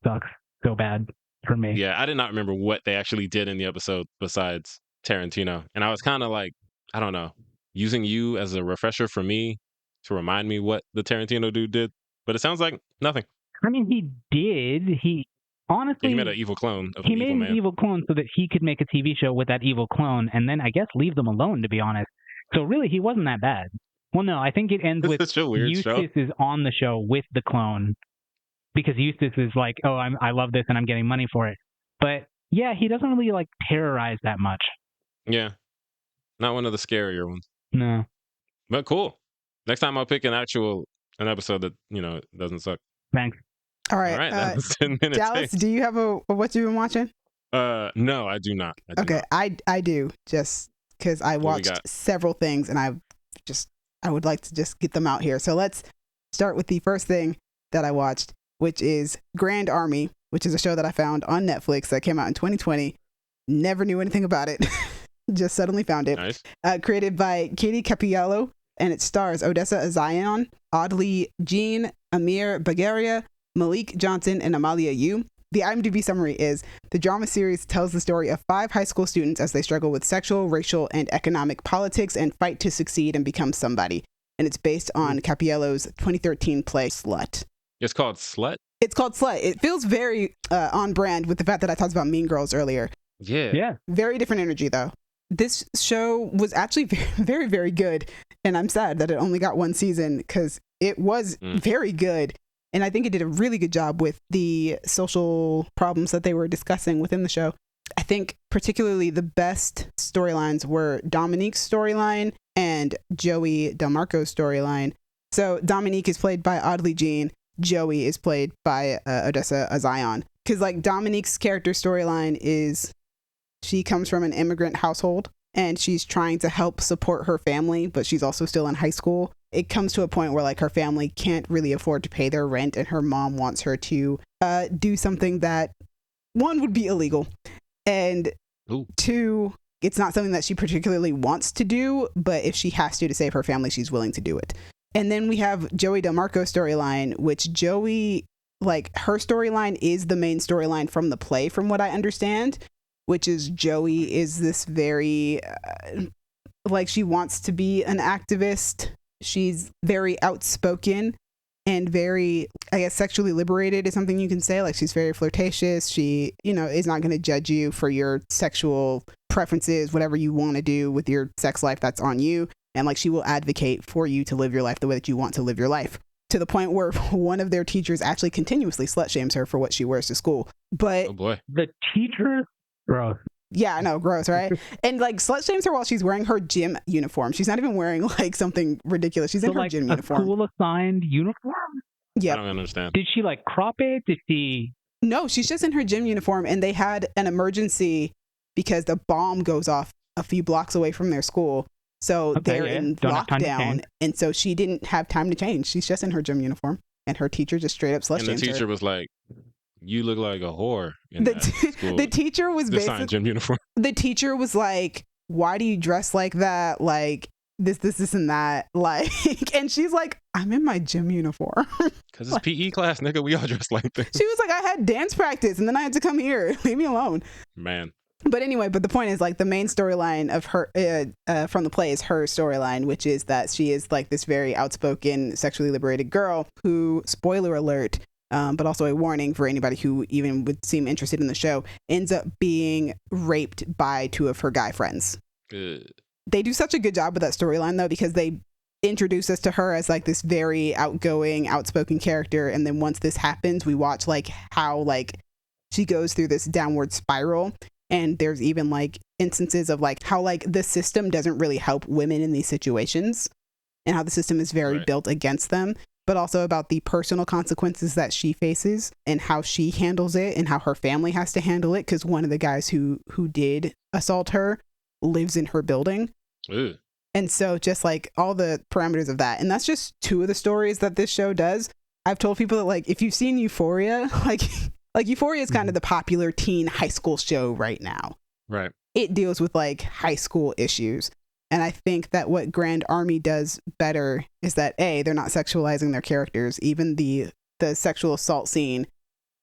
sucks so bad for me. Yeah, I did not remember what they actually did in the episode besides Tarantino. And I was kind of like, I don't know, using you as a refresher for me to remind me what the Tarantino dude did. But it sounds like nothing. I mean, he did. He honestly... He made an evil clone of He made an evil clone so that he could make a TV show with that evil clone and then, I guess, leave them alone, to be honest. So really, he wasn't that bad. Well, no, I think it ends with Eustace is on the show with the clone because Eustace is like, oh, I love this and I'm getting money for it. But yeah, he doesn't really like terrorize that much. Yeah. Not one of the scarier ones. No. But cool. Next time I'll pick an episode that, doesn't suck. Thanks. All right. That was 10 minutes. Dallas, do you have a what you've been watching? No, I do not. I do, just because I watched several things and I would like to just get them out here. So let's start with the first thing that I watched, which is Grand Army, which is a show that I found on Netflix that came out in 2020. Never knew anything about it. Just suddenly found it. Nice. Created by Katie Capiello, and it stars Odessa Azion, Audley Jean, Amir Bagaria, Malik Johnson, and Amalia Yu. The IMDb summary is, the drama series tells the story of 5 high school students as they struggle with sexual, racial, and economic politics and fight to succeed and become somebody. And it's based on Capiello's 2013 play Slut. It's called Slut? It's called Slut. It feels very on brand with the fact that I talked about Mean Girls earlier. Yeah. Very different energy, though. This show was actually very, very, very good. And I'm sad that it only got 1 season because it was very good. And I think it did a really good job with the social problems that they were discussing within the show. I think particularly the best storylines were Dominique's storyline and Joey DelMarco's storyline. So Dominique is played by Audley Jean. Joey is played by Odessa Azion. Because like Dominique's character storyline is she comes from an immigrant household and she's trying to help support her family, but she's also still in high school. It comes to a point where like her family can't really afford to pay their rent and her mom wants her to do something that 1 would be illegal and 2, it's not something that she particularly wants to do, but if she has to save her family, she's willing to do it. And then we have Joey DelMarco's storyline, which Joey, like her storyline is the main storyline from the play from what I understand, which is Joey is this very like she wants to be an activist. She's very outspoken and very, I guess, sexually liberated is something you can say. Like she's very flirtatious. She, is not going to judge you for your sexual preferences, whatever you want to do with your sex life, that's on you. And like she will advocate for you to live your life the way that you want to live your life. To the point where one of their teachers actually continuously slut shames her for what she wears to school. But oh boy, the teacher, gross. Yeah, I know, gross, right? And like slut shames her while she's wearing her gym uniform. She's not even wearing like something ridiculous. She's in her gym uniform. A school assigned uniform? Yeah. I don't understand. Did she like crop it? Did she? No, she's just in her gym uniform, and they had an emergency because the bomb goes off a few blocks away from their school. So they're in lockdown, and so she didn't have time to change. She's just in her gym uniform, and her teacher just straight up slut shames her. And the teacher was like, "You look like a whore." The teacher was basically gym uniform. The teacher was like, "Why do you dress like that? Like this, and that." Like, and she's like, "I'm in my gym uniform." Because it's PE class, nigga. We all dress like this. She was like, "I had dance practice, and then I had to come here. Leave me alone." Man. But anyway, the point is like the main storyline of her from the play is her storyline, which is that she is like this very outspoken, sexually liberated girl who, spoiler alert, but also a warning for anybody who even would seem interested in the show, ends up being raped by 2 of her guy friends. Good. They do such a good job with that storyline though, because they introduce us to her as like this very outgoing, outspoken character, and then once this happens, we watch like how like she goes through this downward spiral. And there's even like instances of like how like the system doesn't really help women in these situations and how the system is very built against them, but also about the personal consequences that she faces and how she handles it and how her family has to handle it. Because one of the guys who did assault her lives in her building. Ew. And so just like all the parameters of that. And that's just 2 of the stories that this show does. I've told people that like, if you've seen Euphoria, like Euphoria is kind of the popular teen high school show right now. Right. It deals with like high school issues. And I think that what Grand Army does better is that they're not sexualizing their characters. Even the sexual assault scene,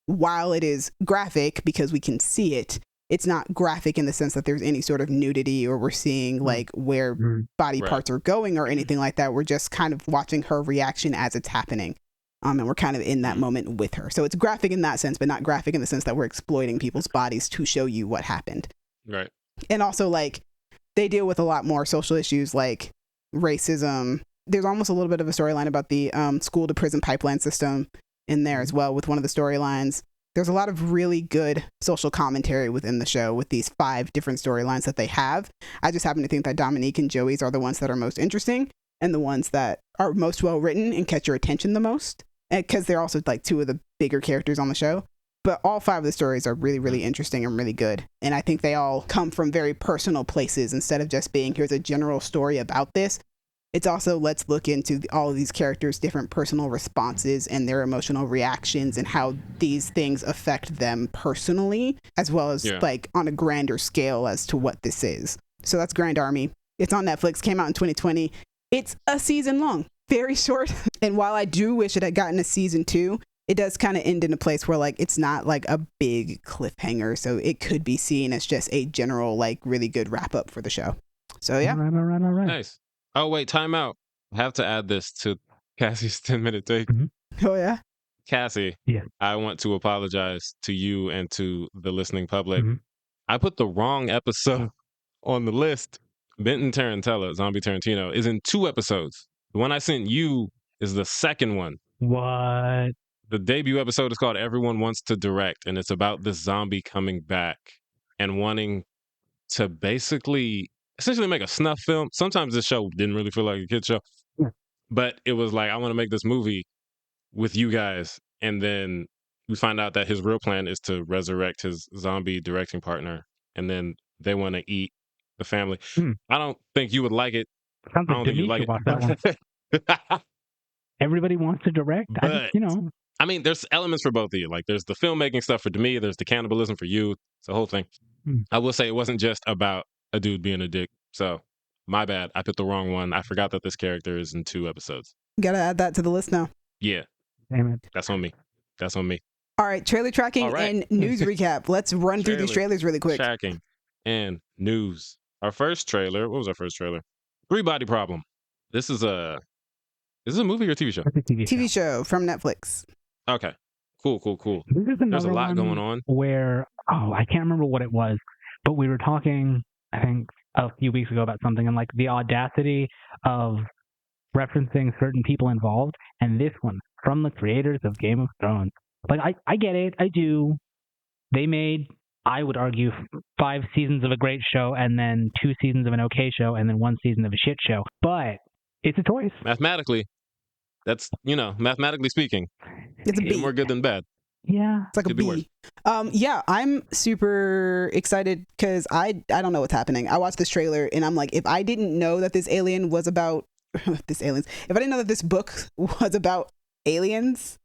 while it is graphic because we can see it, it's not graphic in the sense that there's any sort of nudity or we're seeing like where body parts are going or anything like that. We're just kind of watching her reaction as it's happening. And we're kind of in that moment with her. So it's graphic in that sense, but not graphic in the sense that we're exploiting people's bodies to show you what happened. Right. And also, like, they deal with a lot more social issues like racism. There's almost a little bit of a storyline about the school to prison pipeline system in there as well with one of the storylines. There's a lot of really good social commentary within the show with these 5 different storylines that they have. I just happen to think that Dominique and Joey's are the ones that are most interesting and the ones that are most well written and catch your attention the most. Because they're also like 2 of the bigger characters on the show. But all 5 of the stories are really, really interesting and really good. And I think they all come from very personal places instead of just being, here's a general story about this. It's also, let's look into all of these characters' different personal responses and their emotional reactions and how these things affect them personally, as well as like on a grander scale as to what this is. So that's Grand Army. It's on Netflix, came out in 2020. It's a season long, very short. And while I do wish it had gotten a season 2, it does kind of end in a place where like it's not like a big cliffhanger. So it could be seen as just a general, like really good wrap up for the show. So yeah. All right. Nice. Oh, wait, time out. I have to add this to Cassie's 10-minute take. Oh, yeah? Cassie, yeah. I want to apologize to you and to the listening public. I put the wrong episode on the list. Benton Tarantella, Zombie Tarantino, is in 2 episodes. The one I sent you is the second one. What? The debut episode is called Everyone Wants to Direct, and it's about this zombie coming back and wanting to basically essentially make a snuff film. Sometimes this show didn't really feel like a kid's show, but it was like, I want to make this movie with you guys. And then we find out that his real plan is to resurrect his zombie directing partner, and then they want to eat the family. I don't think you would like it. Sounds like Denise like watch that one. Everybody wants to direct. But, I mean, there's elements for both of you. Like, there's the filmmaking stuff for Demi, there's the cannibalism for you. It's the whole thing. I will say it wasn't just about a dude being a dick. So, my bad. I picked the wrong one. I forgot that this character is in 2 episodes. Gotta add that to the list now. Yeah. Damn it. That's on me. All right, trailer tracking and news recap. Let's run through these trailers really quick. Tracking and news. Our first trailer, what was our first trailer? 3 Body Problem. This is a movie or a TV show? TV show from Netflix. Okay. Cool. There's a lot going on. Where, I can't remember what it was, but we were talking, I think, a few weeks ago about something, and like the audacity of referencing certain people involved, and this one, from the creators of Game of Thrones. Like, I get it. I do. They made, I would argue, 5 seasons of a great show, and then 2 seasons of an okay show, and then 1 season of a shit show. But it's a choice. Mathematically, that's, mathematically speaking, it's a B. More good than bad. Yeah. It's like a B. Yeah, I'm super excited because I don't know what's happening. I watched this trailer and I'm like, if I didn't know that this alien was about if I didn't know that this book was about aliens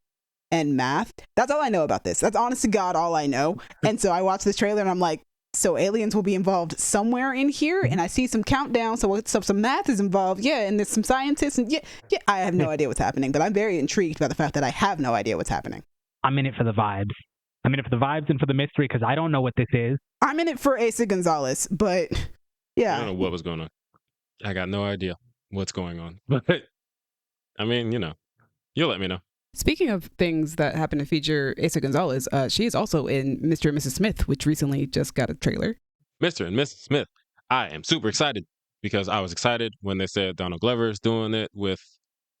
and math, that's all I know about this. That's honest to God all I know. And so I watched this trailer and I'm like, so aliens will be involved somewhere in here, and I see some countdown, so some math is involved, and there's some scientists, and I have no idea what's happening, but I'm very intrigued by the fact that I have no idea what's happening. I'm in it for the vibes. I'm in it for the vibes and for the mystery, because I don't know what this is. I'm in it for Asa Gonzalez, but yeah. I don't know what was going on. I got no idea what's going on. But, I mean, you'll let me know. Speaking of things that happen to feature Asa Gonzalez, she is also in Mr. and Mrs. Smith, which recently just got a trailer. Mr. and Mrs. Smith. I am super excited because I was excited when they said Donald Glover's doing it with,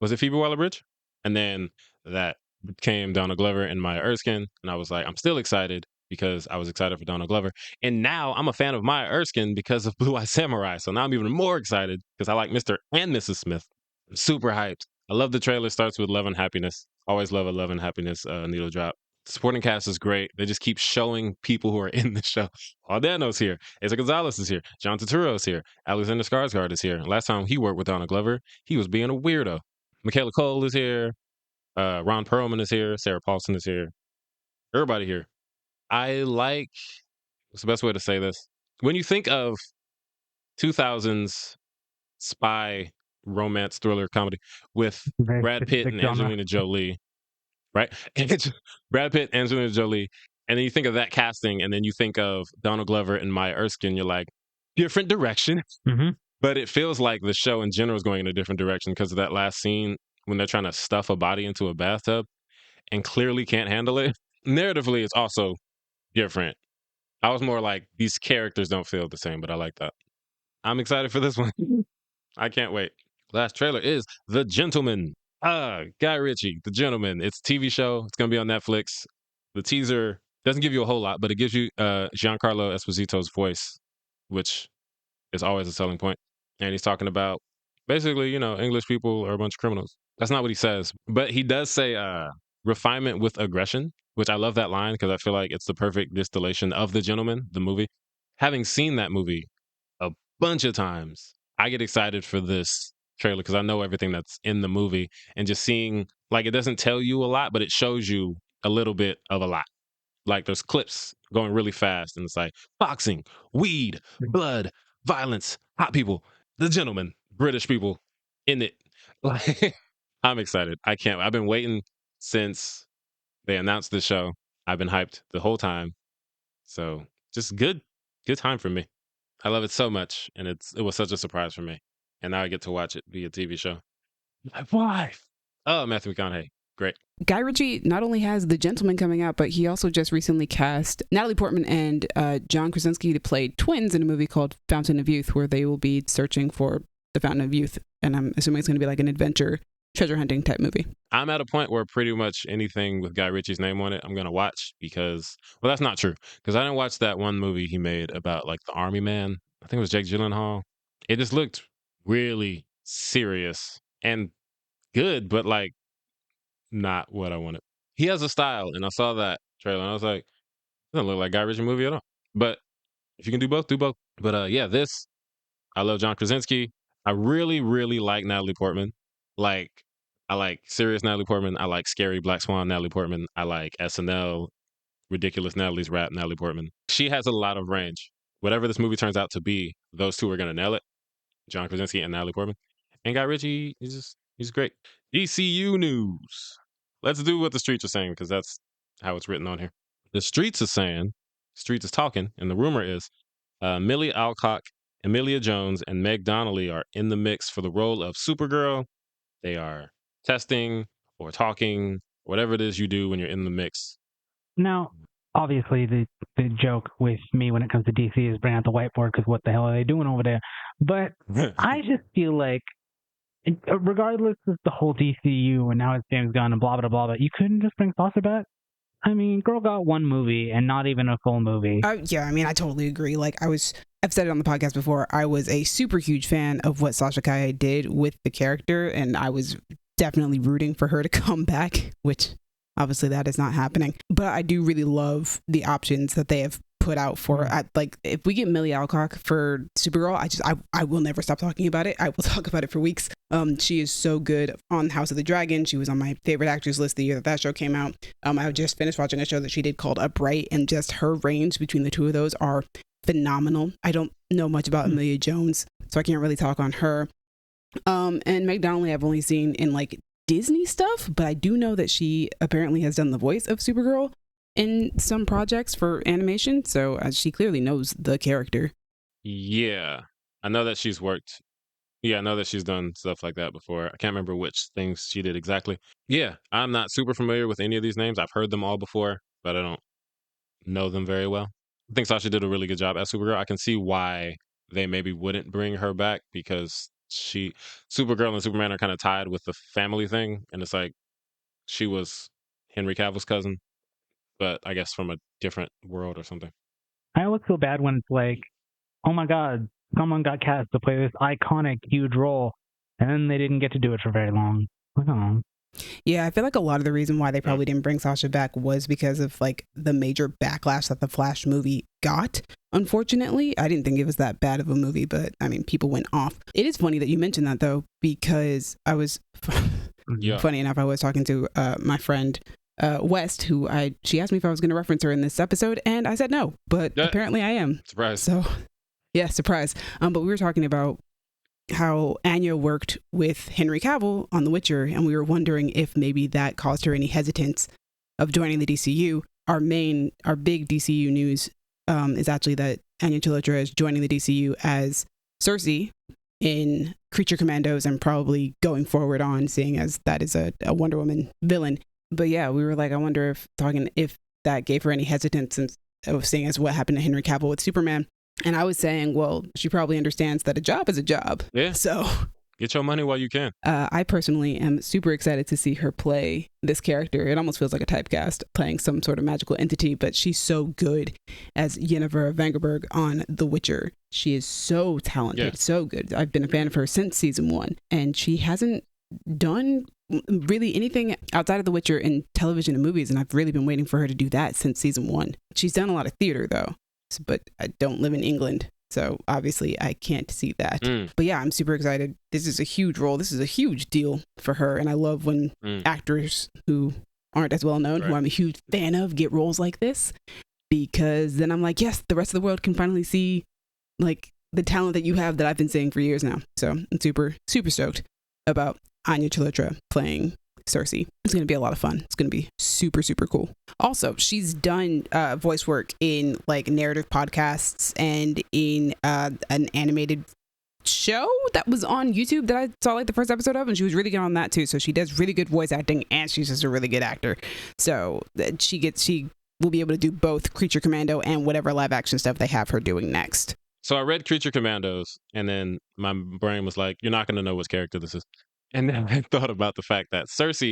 was it Phoebe Waller-Bridge? And then that became Donald Glover and Maya Erskine. And I was like, I'm still excited because I was excited for Donald Glover. And now I'm a fan of Maya Erskine because of Blue Eye Samurai. So now I'm even more excited because I like Mr. and Mrs. Smith. I'm super hyped. I love the trailer. Starts with love and happiness. Always love a love and happiness needle drop. The supporting cast is great. They just keep showing people who are in the show. Aldano's here. Asa Gonzalez is here. John Turturro's here. Alexander Skarsgård is here. Last time he worked with Donald Glover, he was being a weirdo. Michaela Cole is here. Ron Perlman is here. Sarah Paulson is here. Everybody here. I like, what's the best way to say this? When you think of 2000s spy romance thriller comedy with Brad Pitt and Angelina Jolie, right? Brad Pitt, Angelina Jolie, and then you think of that casting, and then you think of Donald Glover and Maya Erskine, you're like, different direction. Mm-hmm. But it feels like the show in general is going in a different direction because of that last scene when they're trying to stuff a body into a bathtub and clearly can't handle it. Narratively, it's also different. I was more like, these characters don't feel the same, but I like that. I'm excited for this one. I can't wait. Last trailer is The Gentleman. Guy Ritchie, The Gentleman. It's a TV show. It's going to be on Netflix. The teaser doesn't give you a whole lot, but it gives you Giancarlo Esposito's voice, which is always a selling point. And he's talking about basically, English people are a bunch of criminals. That's not what he says, but he does say refinement with aggression, which I love that line because I feel like it's the perfect distillation of The Gentleman, the movie. Having seen that movie a bunch of times, I get excited for this trailer because I know everything that's in the movie, and just seeing, like, it doesn't tell you a lot, but it shows you a little bit of a lot. Like, there's clips going really fast and it's like boxing, weed, blood, violence, hot people, the gentlemen, British people in it. Like, I'm excited. I can't. I've been waiting since they announced the show. I've been hyped the whole time. So just good time for me. I love it so much, and it was such a surprise for me. And now I get to watch it via TV show. My wife. Oh, Matthew McConaughey. Great. Guy Ritchie not only has The Gentleman coming out, but he also just recently cast Natalie Portman and John Krasinski to play twins in a movie called Fountain of Youth, where they will be searching for the Fountain of Youth. And I'm assuming it's going to be like an adventure, treasure hunting type movie. I'm at a point where pretty much anything with Guy Ritchie's name on it, I'm going to watch because, well, that's not true. Because I didn't watch that one movie he made about like the army man. I think it was Jake Gyllenhaal. It just looked really serious and good, but like not what I wanted. He has a style, and I saw that trailer, and I was like, it doesn't look like a Guy Ritchie movie at all. But if you can do both, do both. But yeah, this, I love John Krasinski. I really, really like Natalie Portman. Like, I like serious Natalie Portman. I like scary Black Swan Natalie Portman. I like SNL, ridiculous Natalie's rap Natalie Portman. She has a lot of range. Whatever this movie turns out to be, those two are going to nail it. John Krasinski and Natalie Portman. And Guy Ritchie, he's great. DCU news. Let's do what the streets are saying, because that's how it's written on here. The streets is saying, streets is talking, and the rumor is Millie Alcock, Emilia Jones, and Meg Donnelly are in the mix for the role of Supergirl. They are testing or talking, whatever it is you do when you're in the mix. Now, obviously, the joke with me when it comes to DC is bring out the whiteboard, because what the hell are they doing over there? But I just feel like, regardless of the whole DCU and now it's James Gunn and blah, blah, blah, you couldn't just bring Sasha back? I mean, girl got one movie and not even a full movie. Yeah, I mean, I totally agree. Like, I've said it on the podcast before, I was a super huge fan of what Sasha Calle did with the character, and I was definitely rooting for her to come back, which obviously that is not happening. But I do really love the options that they have put out for, like, if we get Millie Alcock for Supergirl, I will never stop talking about it. I will talk about it for weeks. She is so good on House of the Dragon. She was on my favorite actors list the year that show came out. I just finished watching a show that she did called Upright, and just her range between the two of those are phenomenal. I don't know much about Emilia Jones, so I can't really talk on her. And Meg Donnelly I've only seen in like Disney stuff, but I do know that she apparently has done the voice of Supergirl in some projects for animation, so she clearly knows the character. Yeah, I know that she's worked. Yeah, I know that she's done stuff like that before. I can't remember which things she did exactly. Yeah, I'm not super familiar with any of these names. I've heard them all before, but I don't know them very well. I think Sasha did a really good job as Supergirl. I can see why they maybe wouldn't bring her back, because Supergirl and Superman are kind of tied with the family thing, and it's like she was Henry Cavill's cousin, but I guess from a different world or something. I always feel bad when it's like, oh my God, someone got cast to play this iconic, huge role, and then they didn't get to do it for very long. I don't know. Yeah, I feel like a lot of the reason why they probably didn't bring Sasha back was because of like the major backlash that the Flash movie got. Unfortunately, I didn't think it was that bad of a movie, but I mean, people went off. It is funny that you mentioned that though, because I was funny enough, I was talking to my friend West, she asked me if I was going to reference her in this episode, and I said no, but apparently I am. Surprise. So yeah, surprise. But we were talking about how Anya worked with Henry Cavill on The Witcher, and we were wondering if maybe that caused her any hesitance of joining the DCU. Our big DCU news is actually that Anya Chalotra is joining the DCU as Circe in Creature Commandos, and probably going forward on, seeing as that is a Wonder Woman villain. But yeah, we were like, I wonder if that gave her any hesitance, of seeing as what happened to Henry Cavill with Superman. And I was saying, well, she probably understands that a job is a job. Yeah. So get your money while you can. I personally am super excited to see her play this character. It almost feels like a typecast, playing some sort of magical entity, but she's so good as Yennefer Vangerberg on The Witcher. She is so talented, so good. I've been a fan of her since season 1, and she hasn't done really anything outside of The Witcher in television and movies, and I've really been waiting for her to do that since season 1. She's done a lot of theater though, but I don't live in England, so obviously I can't see that. But yeah, I'm super excited. This is a huge role. This is a huge deal for her, and I love when actors who aren't as well known, who I'm a huge fan of, get roles like this, because then I'm like, yes, the rest of the world can finally see like the talent that you have that I've been seeing for years now. So I'm super, super stoked about Anya Chalotra playing Circe. It's going to be a lot of fun. It's going to be super, super cool. Also, she's done voice work in like narrative podcasts and in an animated show that was on YouTube that I saw like the first episode of, and she was really good on that too. So she does really good voice acting, and she's just a really good actor. So she will be able to do both Creature Commando and whatever live action stuff they have her doing next. So I read Creature Commandos, and then my brain was like, you're not going to know which character this is. And then I thought about the fact that Circe,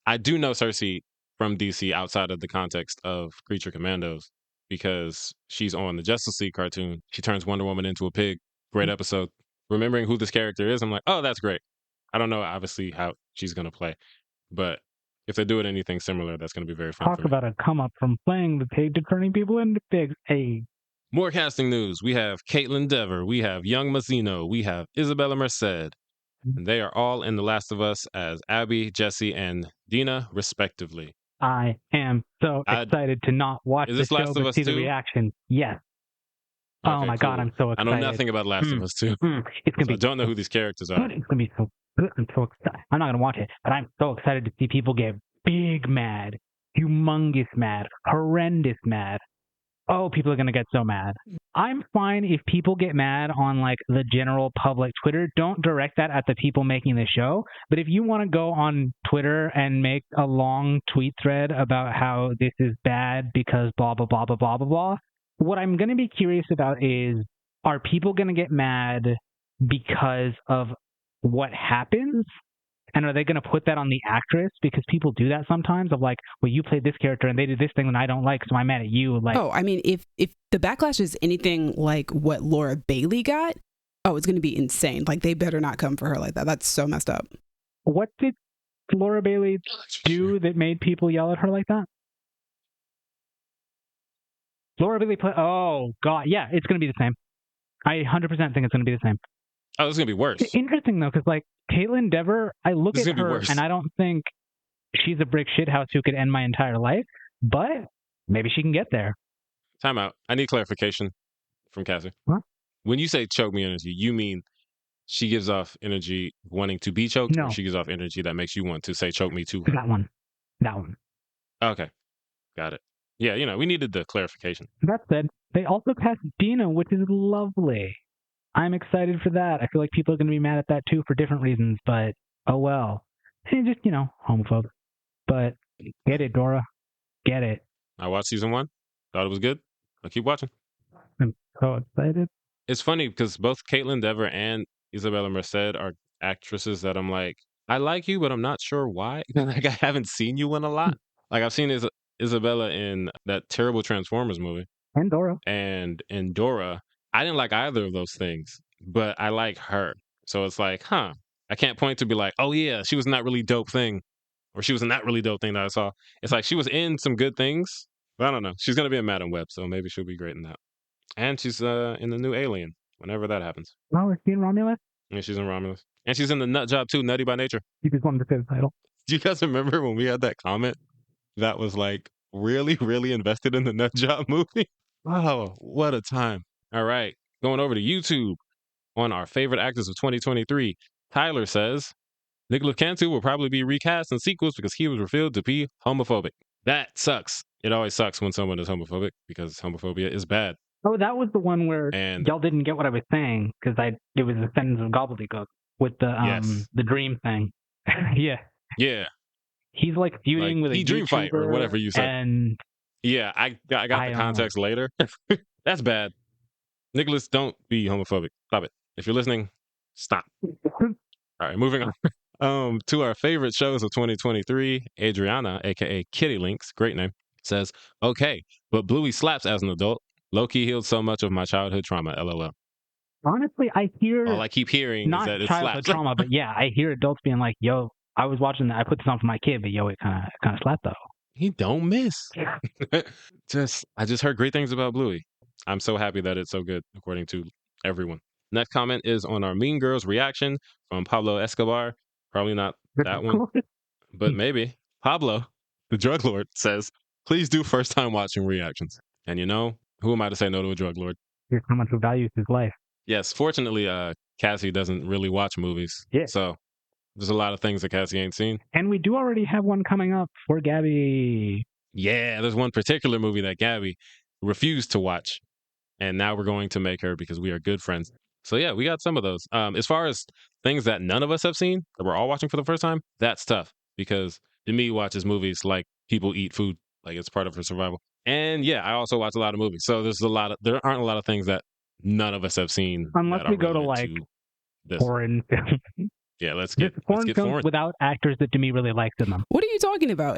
I do know Circe from DC outside of the context of Creature Commandos, because she's on the Justice League cartoon. She turns Wonder Woman into a pig. Great episode. Remembering who this character is, I'm like, oh, that's great. I don't know, obviously, how she's going to play. But if they do it anything similar, that's going to be very fun. Talk about a come up from playing the pig to turning people into pigs. Hey. More casting news. We have Kaitlyn Dever. We have young Mazino. We have Isabela Merced. And they are all in The Last of Us as Abby, Jesse, and Dina, respectively. I am so excited to not watch the show but see the reaction. Yes. Okay, oh my God, I'm so excited. I know nothing about Last of Us 2. It's gonna be. I don't know who these characters are. It's gonna be so good. I'm so excited. I'm not gonna watch it, but I'm so excited to see people get big mad, humongous mad, horrendous mad. Oh, people are going to get so mad. I'm fine if people get mad on like the general public Twitter. Don't direct that at the people making the show. But if you want to go on Twitter and make a long tweet thread about how this is bad because blah, blah, blah, blah, blah, blah, blah, what I'm going to be curious about is, are people going to get mad because of what happens? And are they going to put that on the actress? Because people do that sometimes of like, well, you played this character and they did this thing that I don't like, so I'm mad at you. Like, oh, I mean, if the backlash is anything like what Laura Bailey got, oh, it's going to be insane. Like, they better not come for her like that. That's so messed up. What did Laura Bailey do that made people yell at her like that? Laura Bailey oh, God. Yeah, it's going to be the same. I 100% think it's going to be the same. Oh, it's going to be worse. It's interesting, though, because, like, Kaitlyn Dever, I look at her, and I don't think she's a brick shithouse who could end my entire life, but maybe she can get there. Time out. I need clarification from Cassie. What? When you say choke me energy, you mean she gives off energy wanting to be choked, no. Or she gives off energy that makes you want to say choke me too? That one. Okay. Got it. Yeah, we needed the clarification. That said, they also cast Dina, which is lovely. I'm excited for that. I feel like people are going to be mad at that too for different reasons, but oh well. And just, homophobe. But get it, Dora. Get it. I watched season 1. Thought it was good. I'll keep watching. I'm so excited. It's funny because both Kaitlyn Dever and Isabela Merced are actresses that I'm like, I like you, but I'm not sure why. Like, I haven't seen you in a lot. Like, I've seen Isabela in that terrible Transformers movie. And Dora. And in Dora. I didn't like either of those things, but I like her. So it's like, I can't point to be like, oh yeah, she was in that really dope thing, or she was in that really dope thing that I saw. It's like she was in some good things, but I don't know. She's going to be in Madam Web, so maybe she'll be great in that. And she's in the new Alien, whenever that happens. Oh, is she in Romulus? Yeah, she's in Romulus. And she's in the Nut Job too, Nutty by Nature. You just wanted to say the title. Do you guys remember when we had that comment that was like, really, really invested in the Nut Job movie? Oh, what a time. All right, going over to YouTube on our favorite actors of 2023. Tyler says, Nicolas Cantu will probably be recast in sequels because he was revealed to be homophobic. That sucks. It always sucks when someone is homophobic because homophobia is bad. Oh, that was the one where y'all didn't get what I was saying because it was a sentence of gobbledygook with the dream thing. Yeah. Yeah. He's like feuding with a dream fight or whatever you said. And yeah, I got the context later. That's bad. Nicholas, don't be homophobic. Stop it. If you're listening, stop. All right, moving on. To our favorite shows of 2023, Adriana, a.k.a. Kitty Lynx, great name, says, okay, but Bluey slaps as an adult. Low-key healed so much of my childhood trauma, LOL. Honestly, I hear... all I keep hearing is that it slaps. Not childhood trauma, but yeah, I hear adults being like, yo, I was watching that. I put this on for my kid, but yo, it kind of slapped though. He don't miss. I just heard great things about Bluey. I'm so happy that it's so good, according to everyone. Next comment is on our Mean Girls reaction from Pablo Escobar. Probably not that one, but maybe. Pablo, the drug lord, says, please do first-time watching reactions. And who am I to say no to a drug lord? Here's how much he values his life. Yes, fortunately, Cassie doesn't really watch movies. Yeah. So there's a lot of things that Cassie ain't seen. And we do already have one coming up for Gabby. Yeah, there's one particular movie that Gabby refused to watch. And now we're going to make her because we are good friends. So yeah, we got some of those. As far as things that none of us have seen, that we're all watching for the first time, that's tough because Demi watches movies like people eat food, like it's part of her survival. And yeah, I also watch a lot of movies. So there aren't a lot of things that none of us have seen. Unless we go to like foreign films. Yeah, let's get films foreign without actors that Demi really likes in them. What are you talking about?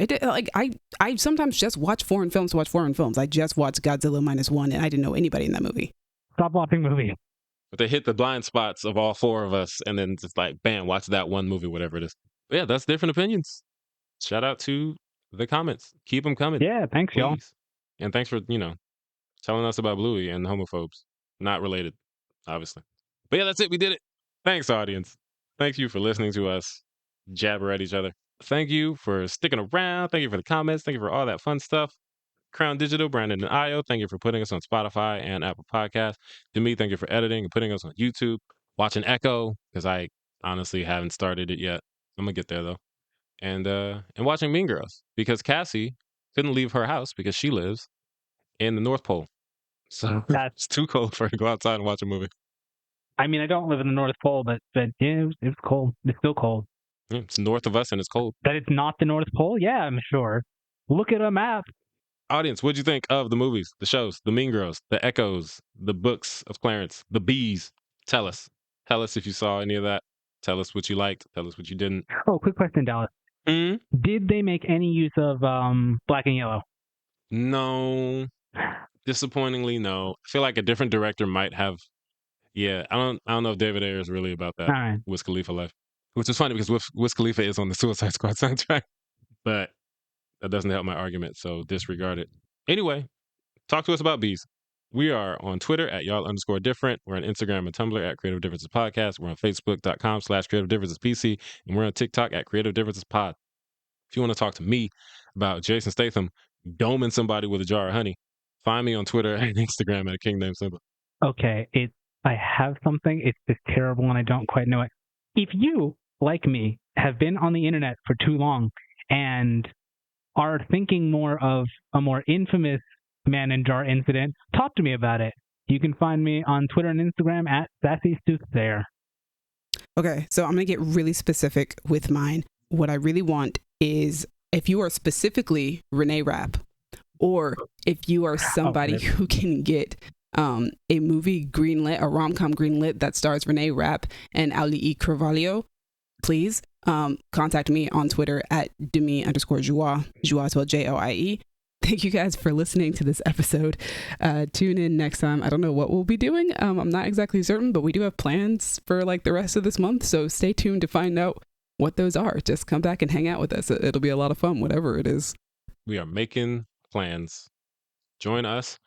I sometimes just watch foreign films to watch foreign films. I just watched Godzilla -1 and I didn't know anybody in that movie. Stop watching movies. But they hit the blind spots of all four of us and then just like, bam, watch that one movie, whatever it is. But yeah, that's different opinions. Shout out to the comments. Keep them coming. Yeah, thanks, please. y'all. And thanks for, telling us about Bluey and homophobes. Not related, obviously. But yeah, that's it. We did it. Thanks, audience. Thank you for listening to us jabber at each other. Thank you for sticking around. Thank you for the comments. Thank you for all that fun stuff. Crown Digital, Brandon and Io, thank you for putting us on Spotify and Apple Podcasts. Demi, thank you for editing and putting us on YouTube. Watching Echo, because I honestly haven't started it yet. I'm going to get there, though. And watching Mean Girls, because Cassie couldn't leave her house because she lives in the North Pole. So it's too cold for her to go outside and watch a movie. I mean, I don't live in the North Pole, but yeah, it's cold. It's still cold. Yeah, it's north of us and it's cold. That it's not the North Pole? Yeah, I'm sure. Look at a map. Audience, what'd you think of the movies, the shows, the Mean Girls, the Echoes, the Books of Clarence, the Bees? Tell us. Tell us if you saw any of that. Tell us what you liked. Tell us what you didn't. Oh, quick question, Dallas. Mm-hmm. Did they make any use of black and yellow? No. Disappointingly, no. I feel like a different director might have. Yeah, I don't know if David Ayer is really about that right. Wiz Khalifa life. Which is funny because Wiz Khalifa is on the Suicide Squad soundtrack. But that doesn't help my argument, so disregard it. Anyway, talk to us about bees. We are on Twitter at y'all_different. We're on Instagram and Tumblr at Creative Differences Podcast. We're on Facebook.com/Creative Differences PC. And we're on TikTok at Creative Differences Pod. If you want to talk to me about Jason Statham doming somebody with a jar of honey, find me on Twitter and Instagram at King Named Simba. Okay, I have something. It's just terrible and I don't quite know it. If you, like me, have been on the internet for too long and are thinking more of a more infamous man in jar incident, talk to me about it. You can find me on Twitter and Instagram at SassySoothsayer. Okay, so I'm going to get really specific with mine. What I really want is if you are specifically Renee Rapp, or if you are somebody who can get a movie greenlit, a rom-com greenlit that stars Renee Rapp and Ali E. Carvalho, please contact me on Twitter at Demi_Joie. Joie spelled Joie. Thank you guys for listening to this episode. Tune in next time. I don't know what we'll be doing. I'm not exactly certain, but we do have plans for like the rest of this month. So stay tuned to find out what those are. Just come back and hang out with us. It'll be a lot of fun, whatever it is. We are making plans. Join us.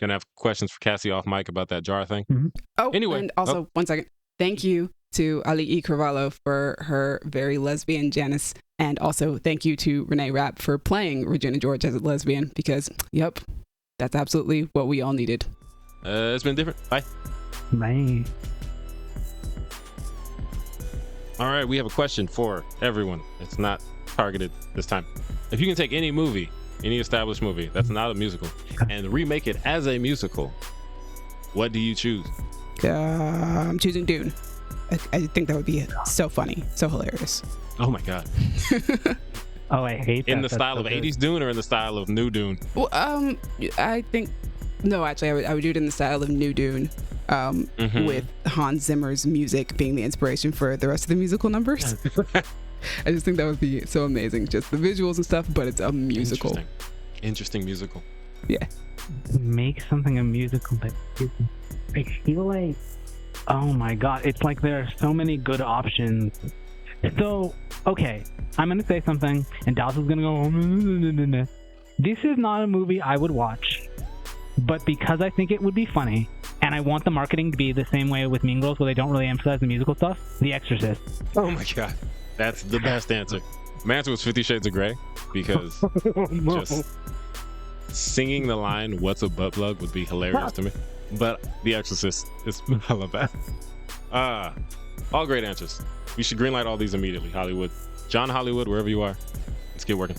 Gonna have questions for Cassie off mic about that jar thing. Mm-hmm. Oh, anyway. And also, 1 second. Thank you to Ali E. Carvalho for her very lesbian Janice. And also thank you to Renee Rapp for playing Regina George as a lesbian because, yep, that's absolutely what we all needed. It's been different. Bye. Bye. All right, we have a question for everyone. It's not targeted this time. If you can take any movie, any established movie that's not a musical, and remake it as a musical, what do you choose? I'm choosing Dune. I think that would be so funny, so hilarious. Oh my God. Oh, I hate that. In the style of 80s Dune or in the style of New Dune? Well, I think, no, actually, I would do it in the style of New Dune, with Hans Zimmer's music being the inspiration for the rest of the musical numbers. I just think that would be so amazing. Just the visuals and stuff, but it's a musical. Interesting musical. Yeah. Make something a musical, but I feel like, oh my God, it's like there are so many good options. So, okay, I'm going to say something, and Dallas is going to go, nah. This is not a movie I would watch, but because I think it would be funny, and I want the marketing to be the same way with Mean Girls, where they don't really emphasize the musical stuff, The Exorcist. Oh my God, that's the best answer. My answer was 50 Shades of Grey, because just singing the line, "What's a butt plug?" would be hilarious to me. But The Exorcist is hella bad. All great answers. We should greenlight all these immediately. Hollywood, John Hollywood, wherever you are, let's get working.